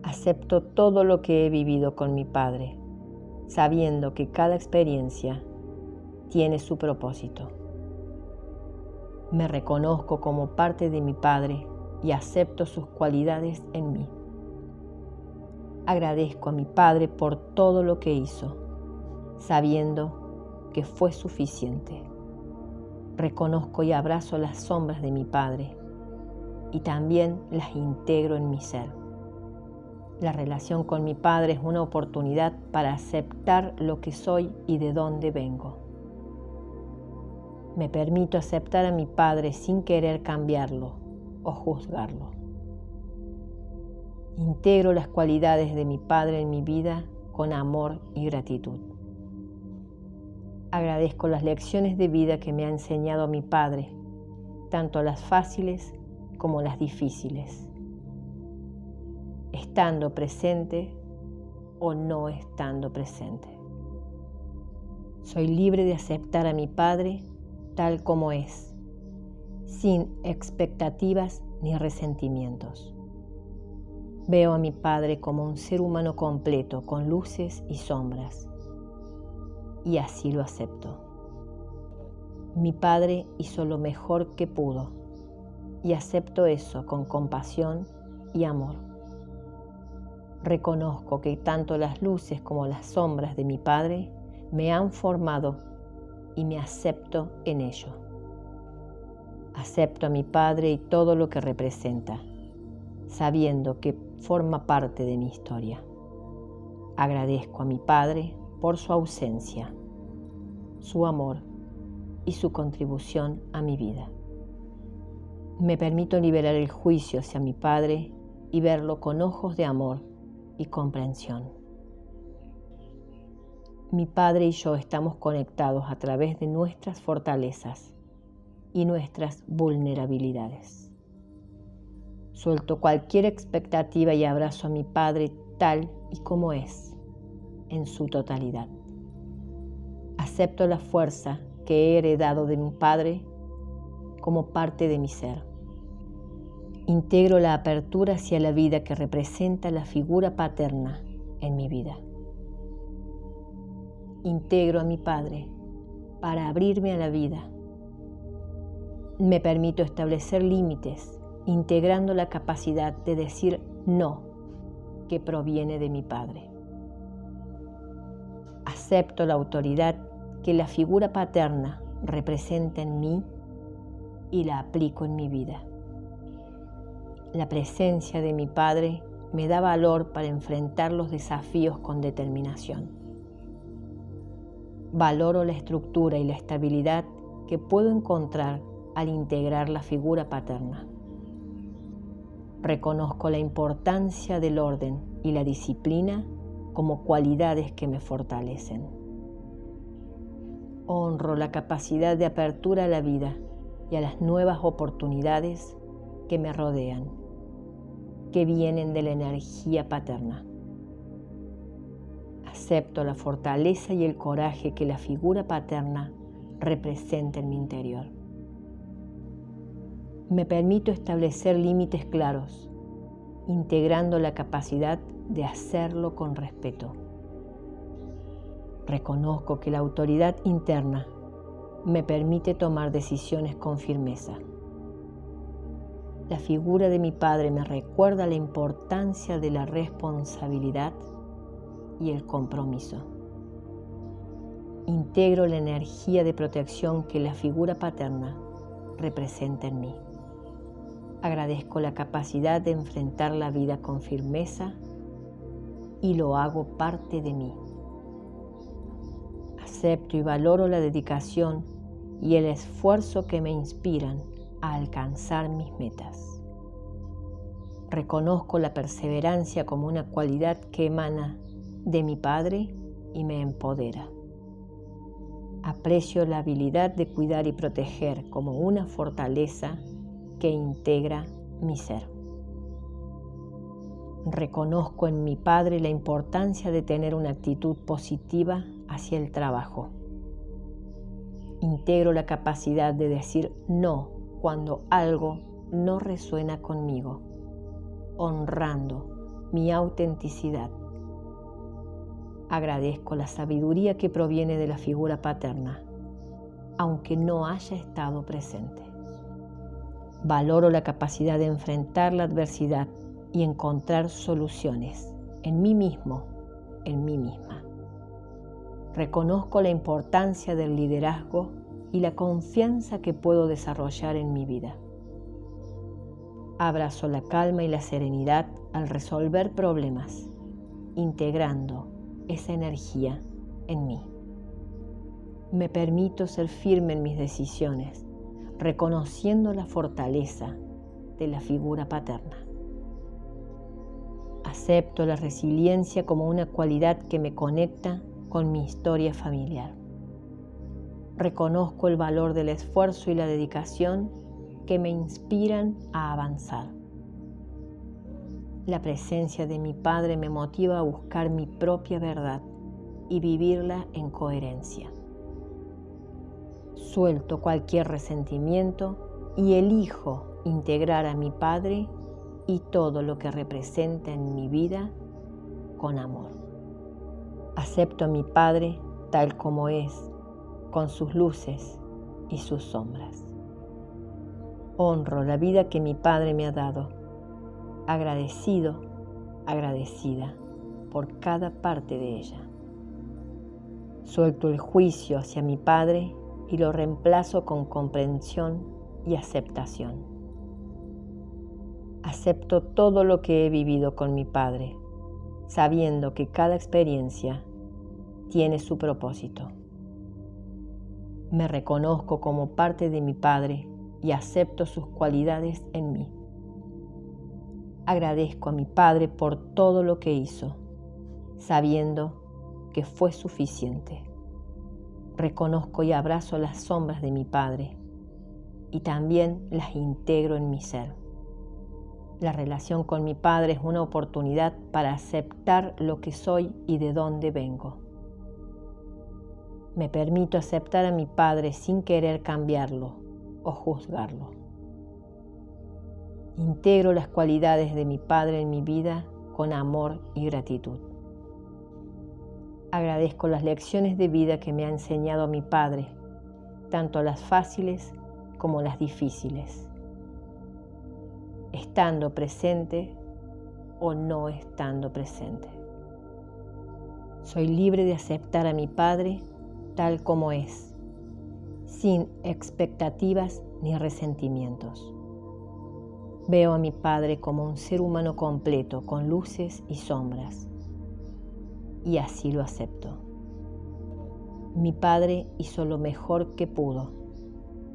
Acepto todo lo que he vivido con mi padre, sabiendo que cada experiencia tiene su propósito. Me reconozco como parte de mi padre y acepto sus cualidades en mí. Agradezco a mi padre por todo lo que hizo, sabiendo que fue suficiente. Reconozco y abrazo las sombras de mi padre y también las integro en mi ser. La relación con mi padre es una oportunidad para aceptar lo que soy y de dónde vengo. Me permito aceptar a mi padre sin querer cambiarlo o juzgarlo. Integro las cualidades de mi padre en mi vida con amor y gratitud. Agradezco las lecciones de vida que me ha enseñado mi padre, tanto las fáciles como las difíciles, estando presente o no estando presente. Soy libre de aceptar a mi padre tal como es, sin expectativas ni resentimientos. Veo a mi padre como un ser humano completo, con luces y sombras, y así lo acepto. Mi padre hizo lo mejor que pudo, y acepto eso con compasión y amor. Reconozco que tanto las luces como las sombras de mi padre me han formado y me acepto en ello. Acepto a mi padre y todo lo que representa, sabiendo que forma parte de mi historia. Agradezco a mi padre por su ausencia, su amor y su contribución a mi vida. Me permito liberar el juicio hacia mi padre y verlo con ojos de amor y comprensión. Mi padre y yo estamos conectados a través de nuestras fortalezas y nuestras vulnerabilidades. Suelto cualquier expectativa y abrazo a mi padre tal y como es, en su totalidad. Acepto la fuerza que he heredado de mi padre como parte de mi ser. Integro la apertura hacia la vida que representa la figura paterna en mi vida. Integro a mi padre para abrirme a la vida. Me permito establecer límites, integrando la capacidad de decir no, que proviene de mi padre. Acepto la autoridad que la figura paterna representa en mí y la aplico en mi vida. La presencia de mi padre me da valor para enfrentar los desafíos con determinación. Valoro la estructura y la estabilidad que puedo encontrar al integrar la figura paterna. Reconozco la importancia del orden y la disciplina como cualidades que me fortalecen. Honro la capacidad de apertura a la vida y a las nuevas oportunidades que me rodean, que vienen de la energía paterna. Acepto la fortaleza y el coraje que la figura paterna representa en mi interior. Me permito establecer límites claros, integrando la capacidad de hacerlo con respeto. Reconozco que la autoridad interna me permite tomar decisiones con firmeza. La figura de mi padre me recuerda la importancia de la responsabilidad y el compromiso. Integro la energía de protección que la figura paterna representa en mí. Agradezco la capacidad de enfrentar la vida con firmeza y lo hago parte de mí. Acepto y valoro la dedicación y el esfuerzo que me inspiran a alcanzar mis metas. Reconozco la perseverancia como una cualidad que emana de mi Padre y me empodera. Aprecio la habilidad de cuidar y proteger como una fortaleza que integra mi ser. Reconozco en mi Padre la importancia de tener una actitud positiva hacia el trabajo. Integro la capacidad de decir no cuando algo no resuena conmigo, honrando mi autenticidad. Agradezco la sabiduría que proviene de la figura paterna, aunque no haya estado presente. Valoro la capacidad de enfrentar la adversidad y encontrar soluciones en mí mismo, en mí misma. Reconozco la importancia del liderazgo y la confianza que puedo desarrollar en mi vida. Abrazo la calma y la serenidad al resolver problemas, integrando esa energía en mí. Me permito ser firme en mis decisiones, reconociendo la fortaleza de la figura paterna. Acepto la resiliencia como una cualidad que me conecta con mi historia familiar. Reconozco el valor del esfuerzo y la dedicación que me inspiran a avanzar. La presencia de mi Padre me motiva a buscar mi propia verdad y vivirla en coherencia. Suelto cualquier resentimiento y elijo integrar a mi Padre y todo lo que representa en mi vida con amor. Acepto a mi Padre tal como es, con sus luces y sus sombras. Honro la vida que mi Padre me ha dado, agradecido, agradecida por cada parte de ella. Suelto el juicio hacia mi Padre y lo reemplazo con comprensión y aceptación. Acepto todo lo que he vivido con mi Padre, sabiendo que cada experiencia tiene su propósito. Me reconozco como parte de mi Padre y acepto sus cualidades en mí. Agradezco a mi Padre por todo lo que hizo, sabiendo que fue suficiente. Reconozco y abrazo las sombras de mi Padre y también las integro en mi ser. La relación con mi Padre es una oportunidad para aceptar lo que soy y de dónde vengo. Me permito aceptar a mi Padre sin querer cambiarlo o juzgarlo. Integro las cualidades de mi Padre en mi vida con amor y gratitud. Agradezco las lecciones de vida que me ha enseñado mi Padre, tanto las fáciles como las difíciles, estando presente o no estando presente. Soy libre de aceptar a mi Padre tal como es, sin expectativas ni resentimientos. Veo a mi Padre como un ser humano completo, con luces y sombras, y así lo acepto. Mi Padre hizo lo mejor que pudo,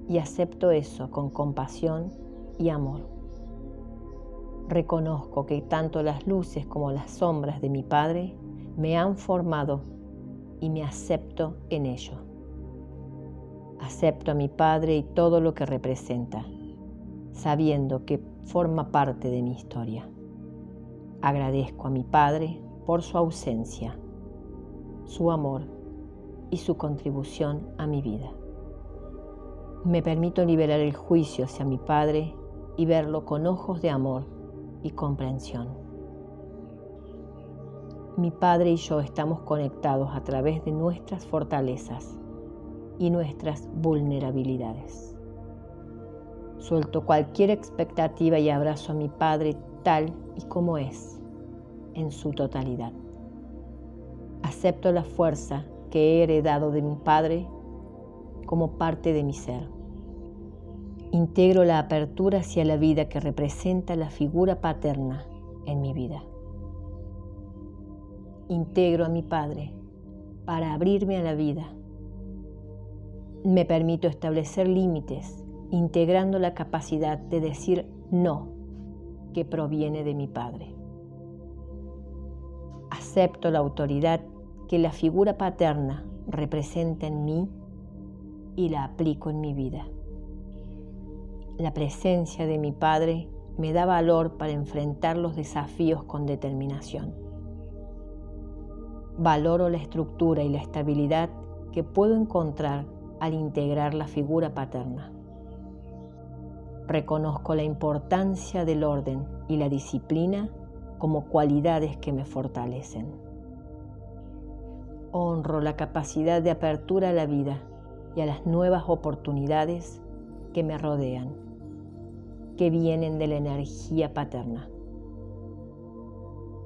y acepto eso con compasión y amor. Reconozco que tanto las luces como las sombras de mi Padre me han formado y me acepto en ello. Acepto a mi Padre y todo lo que representa, sabiendo que forma parte de mi historia. Agradezco a mi Padre por su ausencia, su amor y su contribución a mi vida. Me permito liberar el juicio hacia mi Padre y verlo con ojos de amor y comprensión. Mi Padre y yo estamos conectados a través de nuestras fortalezas y nuestras vulnerabilidades. Suelto cualquier expectativa y abrazo a mi Padre tal y como es, en su totalidad. Acepto la fuerza que he heredado de mi padre como parte de mi ser. Integro la apertura hacia la vida que representa la figura paterna en mi vida. Integro a mi padre para abrirme a la vida. Me permito establecer límites, integrando la capacidad de decir no, que proviene de mi padre. Acepto la autoridad que la figura paterna representa en mí y la aplico en mi vida. La presencia de mi padre me da valor para enfrentar los desafíos con determinación. Valoro la estructura y la estabilidad que puedo encontrar al integrar la figura paterna. Reconozco la importancia del orden y la disciplina como cualidades que me fortalecen. Honro la capacidad de apertura a la vida y a las nuevas oportunidades que me rodean, que vienen de la energía paterna.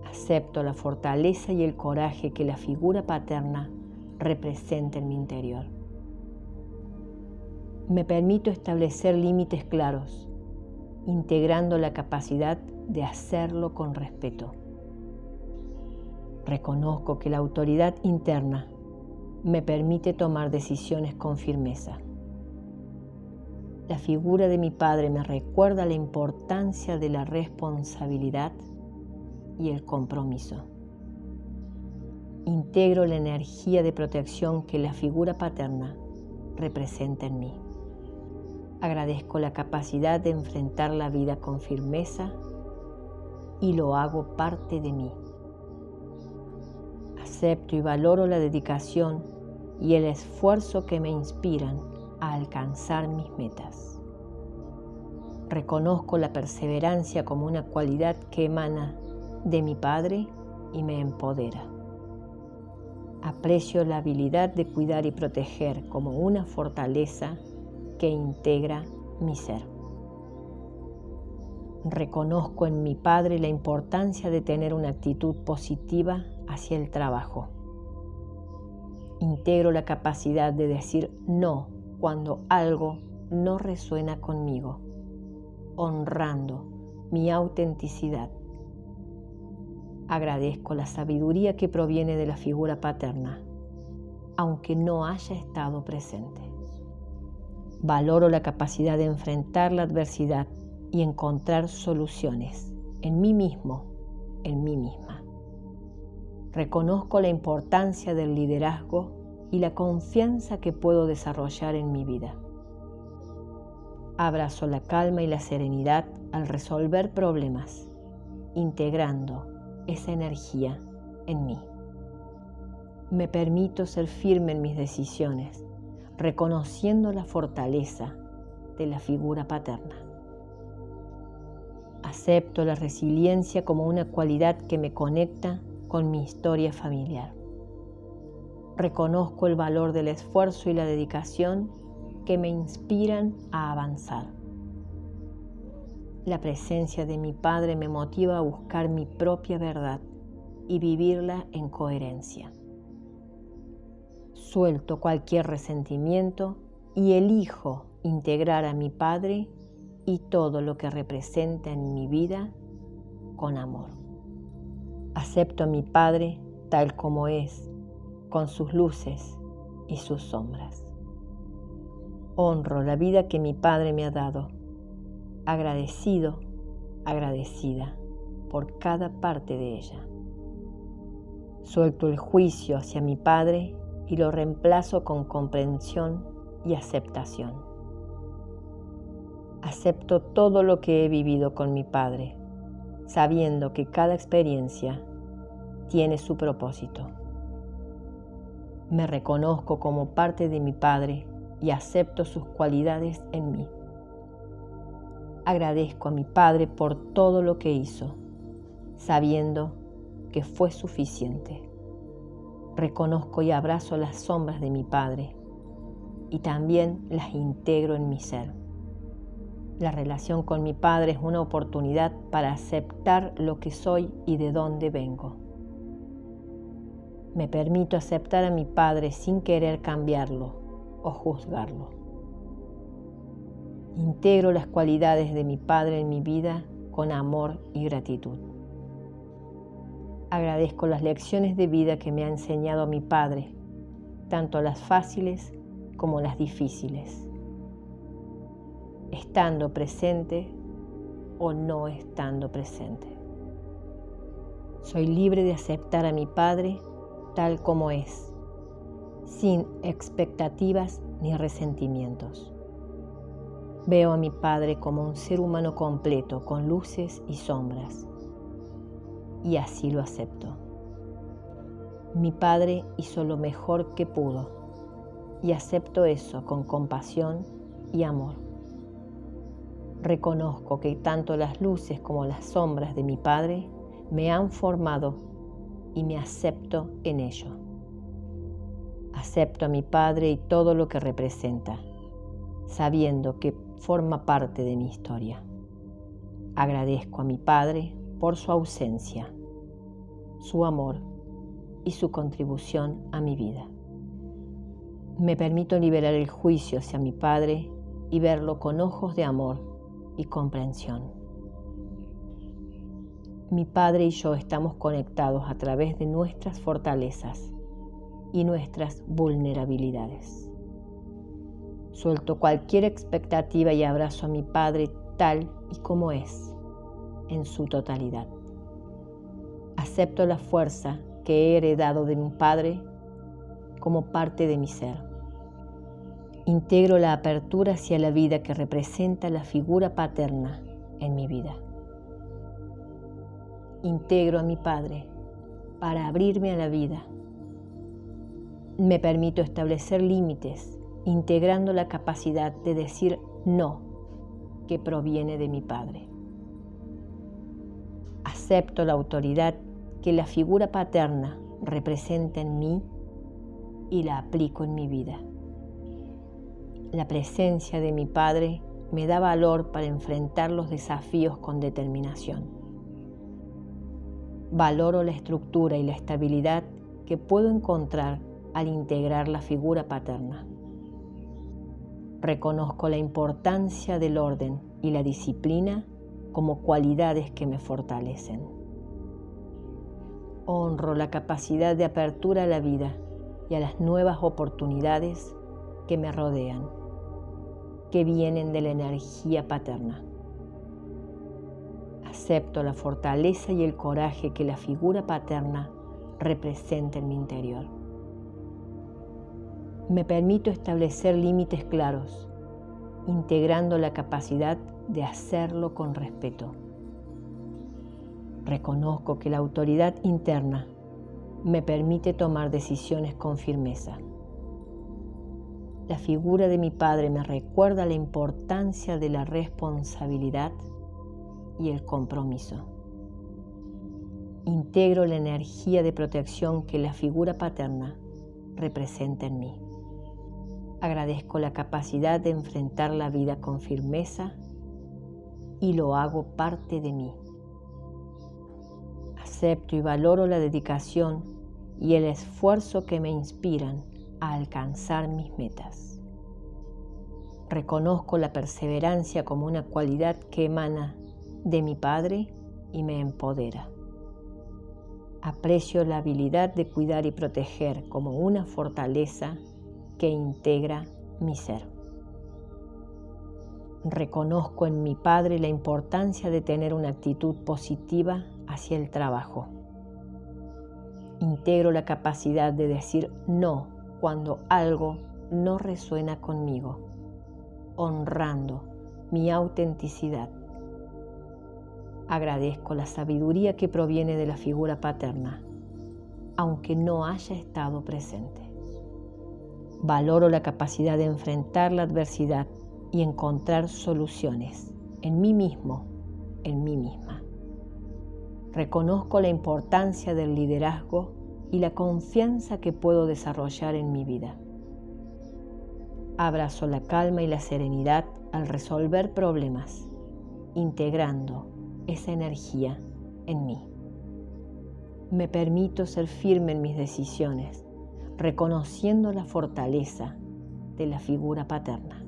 Acepto la fortaleza y el coraje que la figura paterna representa en mi interior. Me permito establecer límites claros, integrando la capacidad de hacerlo con respeto. Reconozco que la autoridad interna me permite tomar decisiones con firmeza. La figura de mi padre me recuerda la importancia de la responsabilidad y el compromiso. Integro la energía de protección que la figura paterna representa en mí. Agradezco la capacidad de enfrentar la vida con firmeza y lo hago parte de mí. Acepto y valoro la dedicación y el esfuerzo que me inspiran a alcanzar mis metas. Reconozco la perseverancia como una cualidad que emana de mi padre y me empodera. Aprecio la habilidad de cuidar y proteger como una fortaleza que integra mi ser. Reconozco en mi padre la importancia de tener una actitud positiva hacia el trabajo. Integro la capacidad de decir no cuando algo no resuena conmigo, honrando mi autenticidad. Agradezco la sabiduría que proviene de la figura paterna, aunque no haya estado presente. Valoro la capacidad de enfrentar la adversidad y encontrar soluciones en mí mismo, en mí misma. Reconozco la importancia del liderazgo y la confianza que puedo desarrollar en mi vida. Abrazo la calma y la serenidad al resolver problemas, integrando esa energía en mí. Me permito ser firme en mis decisiones, reconociendo la fortaleza de la figura paterna. Acepto la resiliencia como una cualidad que me conecta con mi historia familiar. Reconozco el valor del esfuerzo y la dedicación que me inspiran a avanzar. La presencia de mi padre me motiva a buscar mi propia verdad y vivirla en coherencia. Suelto cualquier resentimiento y elijo integrar a mi padre y todo lo que representa en mi vida con amor. Acepto a mi padre tal como es, con sus luces y sus sombras. Honro la vida que mi padre me ha dado, agradecido, agradecida por cada parte de ella. Suelto el juicio hacia mi padre y lo reemplazo con comprensión y aceptación. Acepto todo lo que he vivido con mi padre, sabiendo que cada experiencia tiene su propósito. Me reconozco como parte de mi padre y acepto sus cualidades en mí. Agradezco a mi padre por todo lo que hizo, sabiendo que fue suficiente. Reconozco y abrazo las sombras de mi padre y también las integro en mi ser. La relación con mi padre es una oportunidad para aceptar lo que soy y de dónde vengo. Me permito aceptar a mi Padre sin querer cambiarlo o juzgarlo. Integro las cualidades de mi Padre en mi vida con amor y gratitud. Agradezco las lecciones de vida que me ha enseñado mi Padre, tanto las fáciles como las difíciles, estando presente o no estando presente. Soy libre de aceptar a mi Padre tal como es, sin expectativas ni resentimientos. Veo a mi Padre como un ser humano completo, con luces y sombras, y así lo acepto. Mi Padre hizo lo mejor que pudo, y acepto eso con compasión y amor. Reconozco que tanto las luces como las sombras de mi Padre me han formado y me acepto en ello. Acepto a mi Padre y todo lo que representa, sabiendo que forma parte de mi historia. Agradezco a mi Padre por su ausencia, su amor y su contribución a mi vida. Me permito liberar el juicio hacia mi Padre y verlo con ojos de amor y comprensión. Mi Padre y yo estamos conectados a través de nuestras fortalezas y nuestras vulnerabilidades. Suelto cualquier expectativa y abrazo a mi Padre tal y como es, en su totalidad. Acepto la fuerza que he heredado de mi Padre como parte de mi ser. Integro la apertura hacia la vida que representa la figura paterna en mi vida. Integro a mi Padre para abrirme a la vida. Me permito establecer límites, integrando la capacidad de decir no, que proviene de mi Padre. Acepto la autoridad que la figura paterna representa en mí y la aplico en mi vida. La presencia de mi Padre me da valor para enfrentar los desafíos con determinación. Valoro la estructura y la estabilidad que puedo encontrar al integrar la figura paterna. Reconozco la importancia del orden y la disciplina como cualidades que me fortalecen. Honro la capacidad de apertura a la vida y a las nuevas oportunidades que me rodean, que vienen de la energía paterna. Acepto la fortaleza y el coraje que la figura paterna representa en mi interior. Me permito establecer límites claros, integrando la capacidad de hacerlo con respeto. Reconozco que la autoridad interna me permite tomar decisiones con firmeza. La figura de mi Padre me recuerda la importancia de la responsabilidad y el compromiso. Integro la energía de protección que la figura paterna representa en mí. Agradezco la capacidad de enfrentar la vida con firmeza y lo hago parte de mí. Acepto y valoro la dedicación y el esfuerzo que me inspiran a alcanzar mis metas. Reconozco la perseverancia como una cualidad que emana de mi Padre y me empodera. Aprecio la habilidad de cuidar y proteger como una fortaleza que integra mi ser. Reconozco en mi Padre la importancia de tener una actitud positiva hacia el trabajo. Integro la capacidad de decir no cuando algo no resuena conmigo, honrando mi autenticidad. Agradezco la sabiduría que proviene de la figura paterna, aunque no haya estado presente. Valoro la capacidad de enfrentar la adversidad y encontrar soluciones en mí mismo, en mí misma. Reconozco la importancia del liderazgo y la confianza que puedo desarrollar en mi vida. Abrazo la calma y la serenidad al resolver problemas, integrando esa energía en mí. Me permito ser firme en mis decisiones, reconociendo la fortaleza de la figura paterna.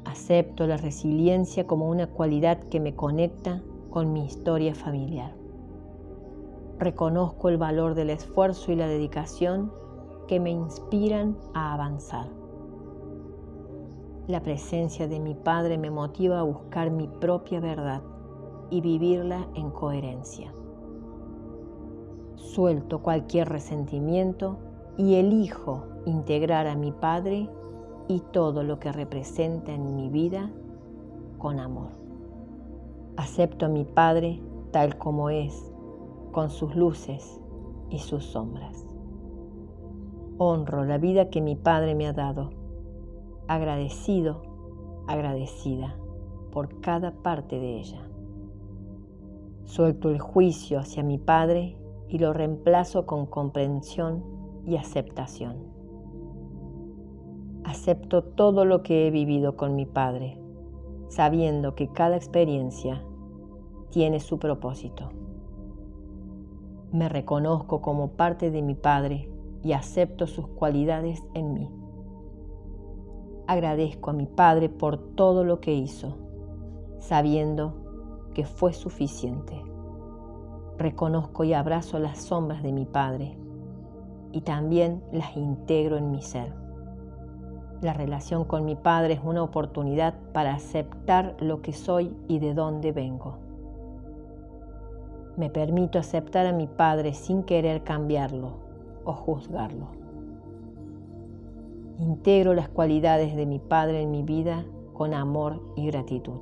Acepto la resiliencia como una cualidad que me conecta con mi historia familiar. Reconozco el valor del esfuerzo y la dedicación que me inspiran a avanzar. La presencia de mi padre me motiva a buscar mi propia verdad y vivirla en coherencia. Suelto cualquier resentimiento y elijo integrar a mi padre y todo lo que representa en mi vida con amor. Acepto a mi padre tal como es, con sus luces y sus sombras. Honro la vida que mi padre me ha dado, agradecido, agradecida por cada parte de ella. Suelto el juicio hacia mi padre y lo reemplazo con comprensión y aceptación. Acepto todo lo que he vivido con mi padre, sabiendo que cada experiencia tiene su propósito. Me reconozco como parte de mi padre y acepto sus cualidades en mí. Agradezco a mi padre por todo lo que hizo, sabiendo que fue suficiente. Reconozco y abrazo las sombras de mi padre y también las integro en mi ser. La relación con mi padre es una oportunidad para aceptar lo que soy y de dónde vengo. Me permito aceptar a mi padre sin querer cambiarlo o juzgarlo. Integro las cualidades de mi padre en mi vida con amor y gratitud.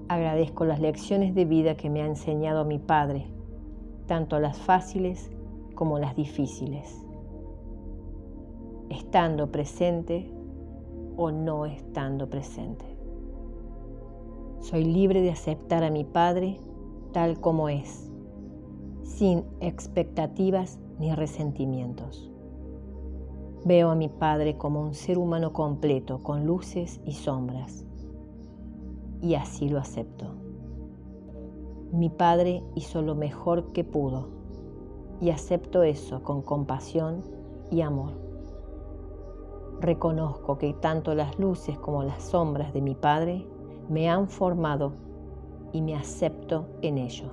Agradezco las lecciones de vida que me ha enseñado mi padre, tanto las fáciles como las difíciles, estando presente o no estando presente. Soy libre de aceptar a mi padre tal como es, sin expectativas ni resentimientos. Veo a mi padre como un ser humano completo, con luces y sombras, y así lo acepto. Mi padre hizo lo mejor que pudo, y acepto eso con compasión y amor. Reconozco que tanto las luces como las sombras de mi padre me han formado y me acepto en ello.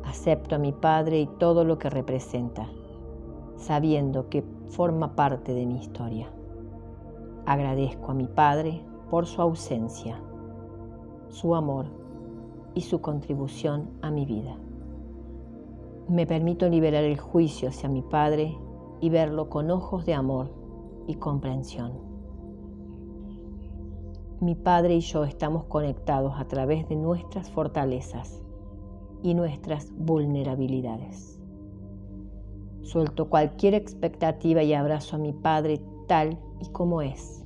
Acepto a mi padre y todo lo que representa, sabiendo que forma parte de mi historia. Agradezco a mi padre por su ausencia, su amor y su contribución a mi vida. Me permito liberar el juicio hacia mi padre y verlo con ojos de amor y comprensión. Mi padre y yo estamos conectados a través de nuestras fortalezas y nuestras vulnerabilidades. Suelto cualquier expectativa y abrazo a mi padre tal y como es,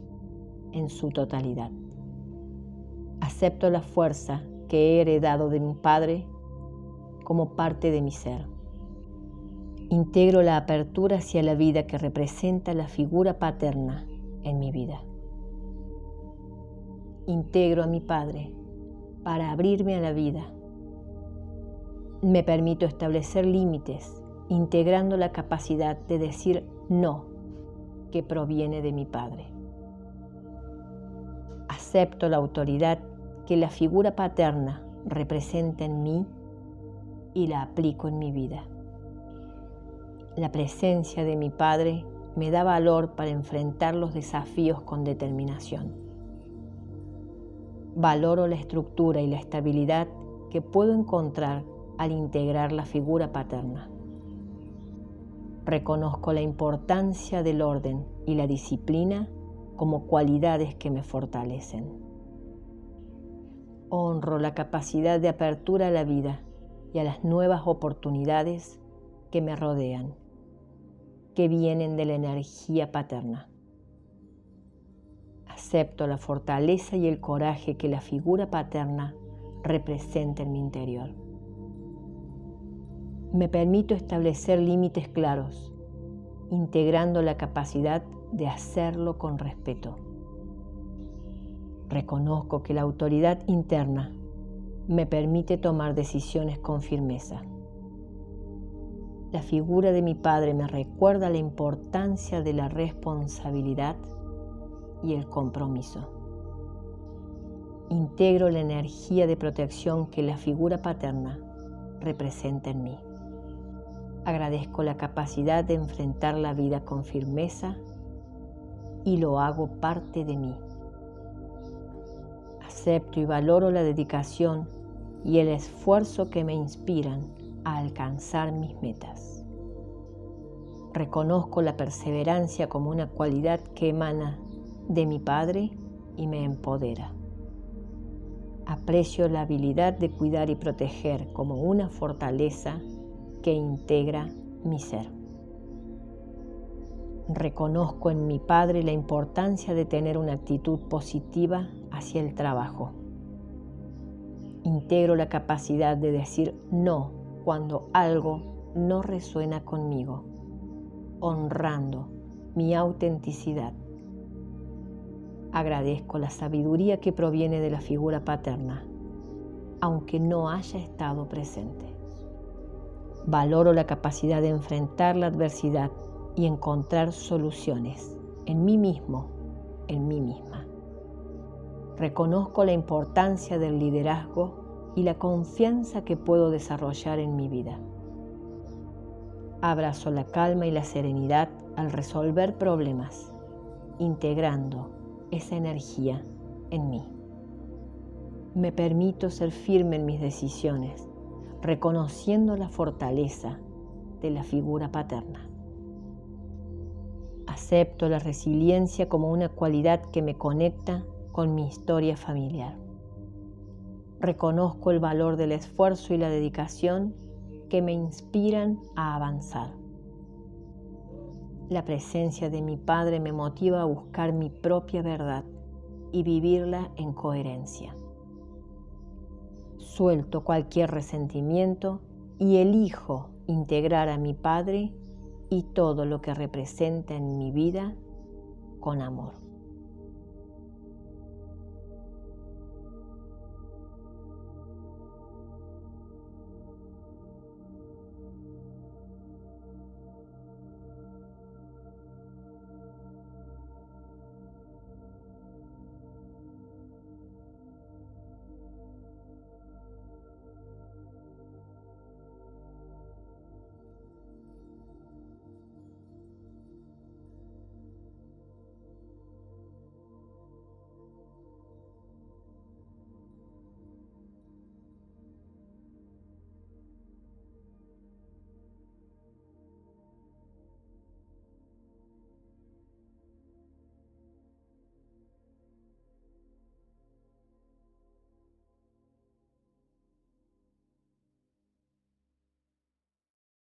en su totalidad. Acepto la fuerza que he heredado de mi padre como parte de mi ser. Integro la apertura hacia la vida que representa la figura paterna en mi vida. Integro a mi padre para abrirme a la vida. Me permito establecer límites, integrando la capacidad de decir no, que proviene de mi padre. Acepto la autoridad que la figura paterna representa en mí y la aplico en mi vida. La presencia de mi padre me da valor para enfrentar los desafíos con determinación. Valoro la estructura y la estabilidad que puedo encontrar al integrar la figura paterna. Reconozco la importancia del orden y la disciplina como cualidades que me fortalecen. Honro la capacidad de apertura a la vida y a las nuevas oportunidades que me rodean, que vienen de la energía paterna. Acepto la fortaleza y el coraje que la figura paterna representa en mi interior. Me permito establecer límites claros, integrando la capacidad de hacerlo con respeto. Reconozco que la autoridad interna me permite tomar decisiones con firmeza. La figura de mi padre me recuerda la importancia de la responsabilidad y el compromiso. Integro la energía de protección que la figura paterna representa en mí. Agradezco la capacidad de enfrentar la vida con firmeza y lo hago parte de mí. Acepto y valoro la dedicación y el esfuerzo que me inspiran a alcanzar mis metas. Reconozco la perseverancia como una cualidad que emana de mi padre y me empodera. Aprecio la habilidad de cuidar y proteger como una fortaleza que integra mi ser. Reconozco en mi padre la importancia de tener una actitud positiva hacia el trabajo. Integro la capacidad de decir no cuando algo no resuena conmigo, honrando mi autenticidad. Agradezco la sabiduría que proviene de la figura paterna, aunque no haya estado presente. Valoro la capacidad de enfrentar la adversidad y encontrar soluciones en mí mismo, en mí misma. Reconozco la importancia del liderazgo y la confianza que puedo desarrollar en mi vida. Abrazo la calma y la serenidad al resolver problemas, integrando esa energía en mí. Me permito ser firme en mis decisiones, reconociendo la fortaleza de la figura paterna. Acepto la resiliencia como una cualidad que me conecta con mi historia familiar. Reconozco el valor del esfuerzo y la dedicación que me inspiran a avanzar. La presencia de mi padre me motiva a buscar mi propia verdad y vivirla en coherencia. Suelto cualquier resentimiento y elijo integrar a mi padre y todo lo que representa en mi vida con amor.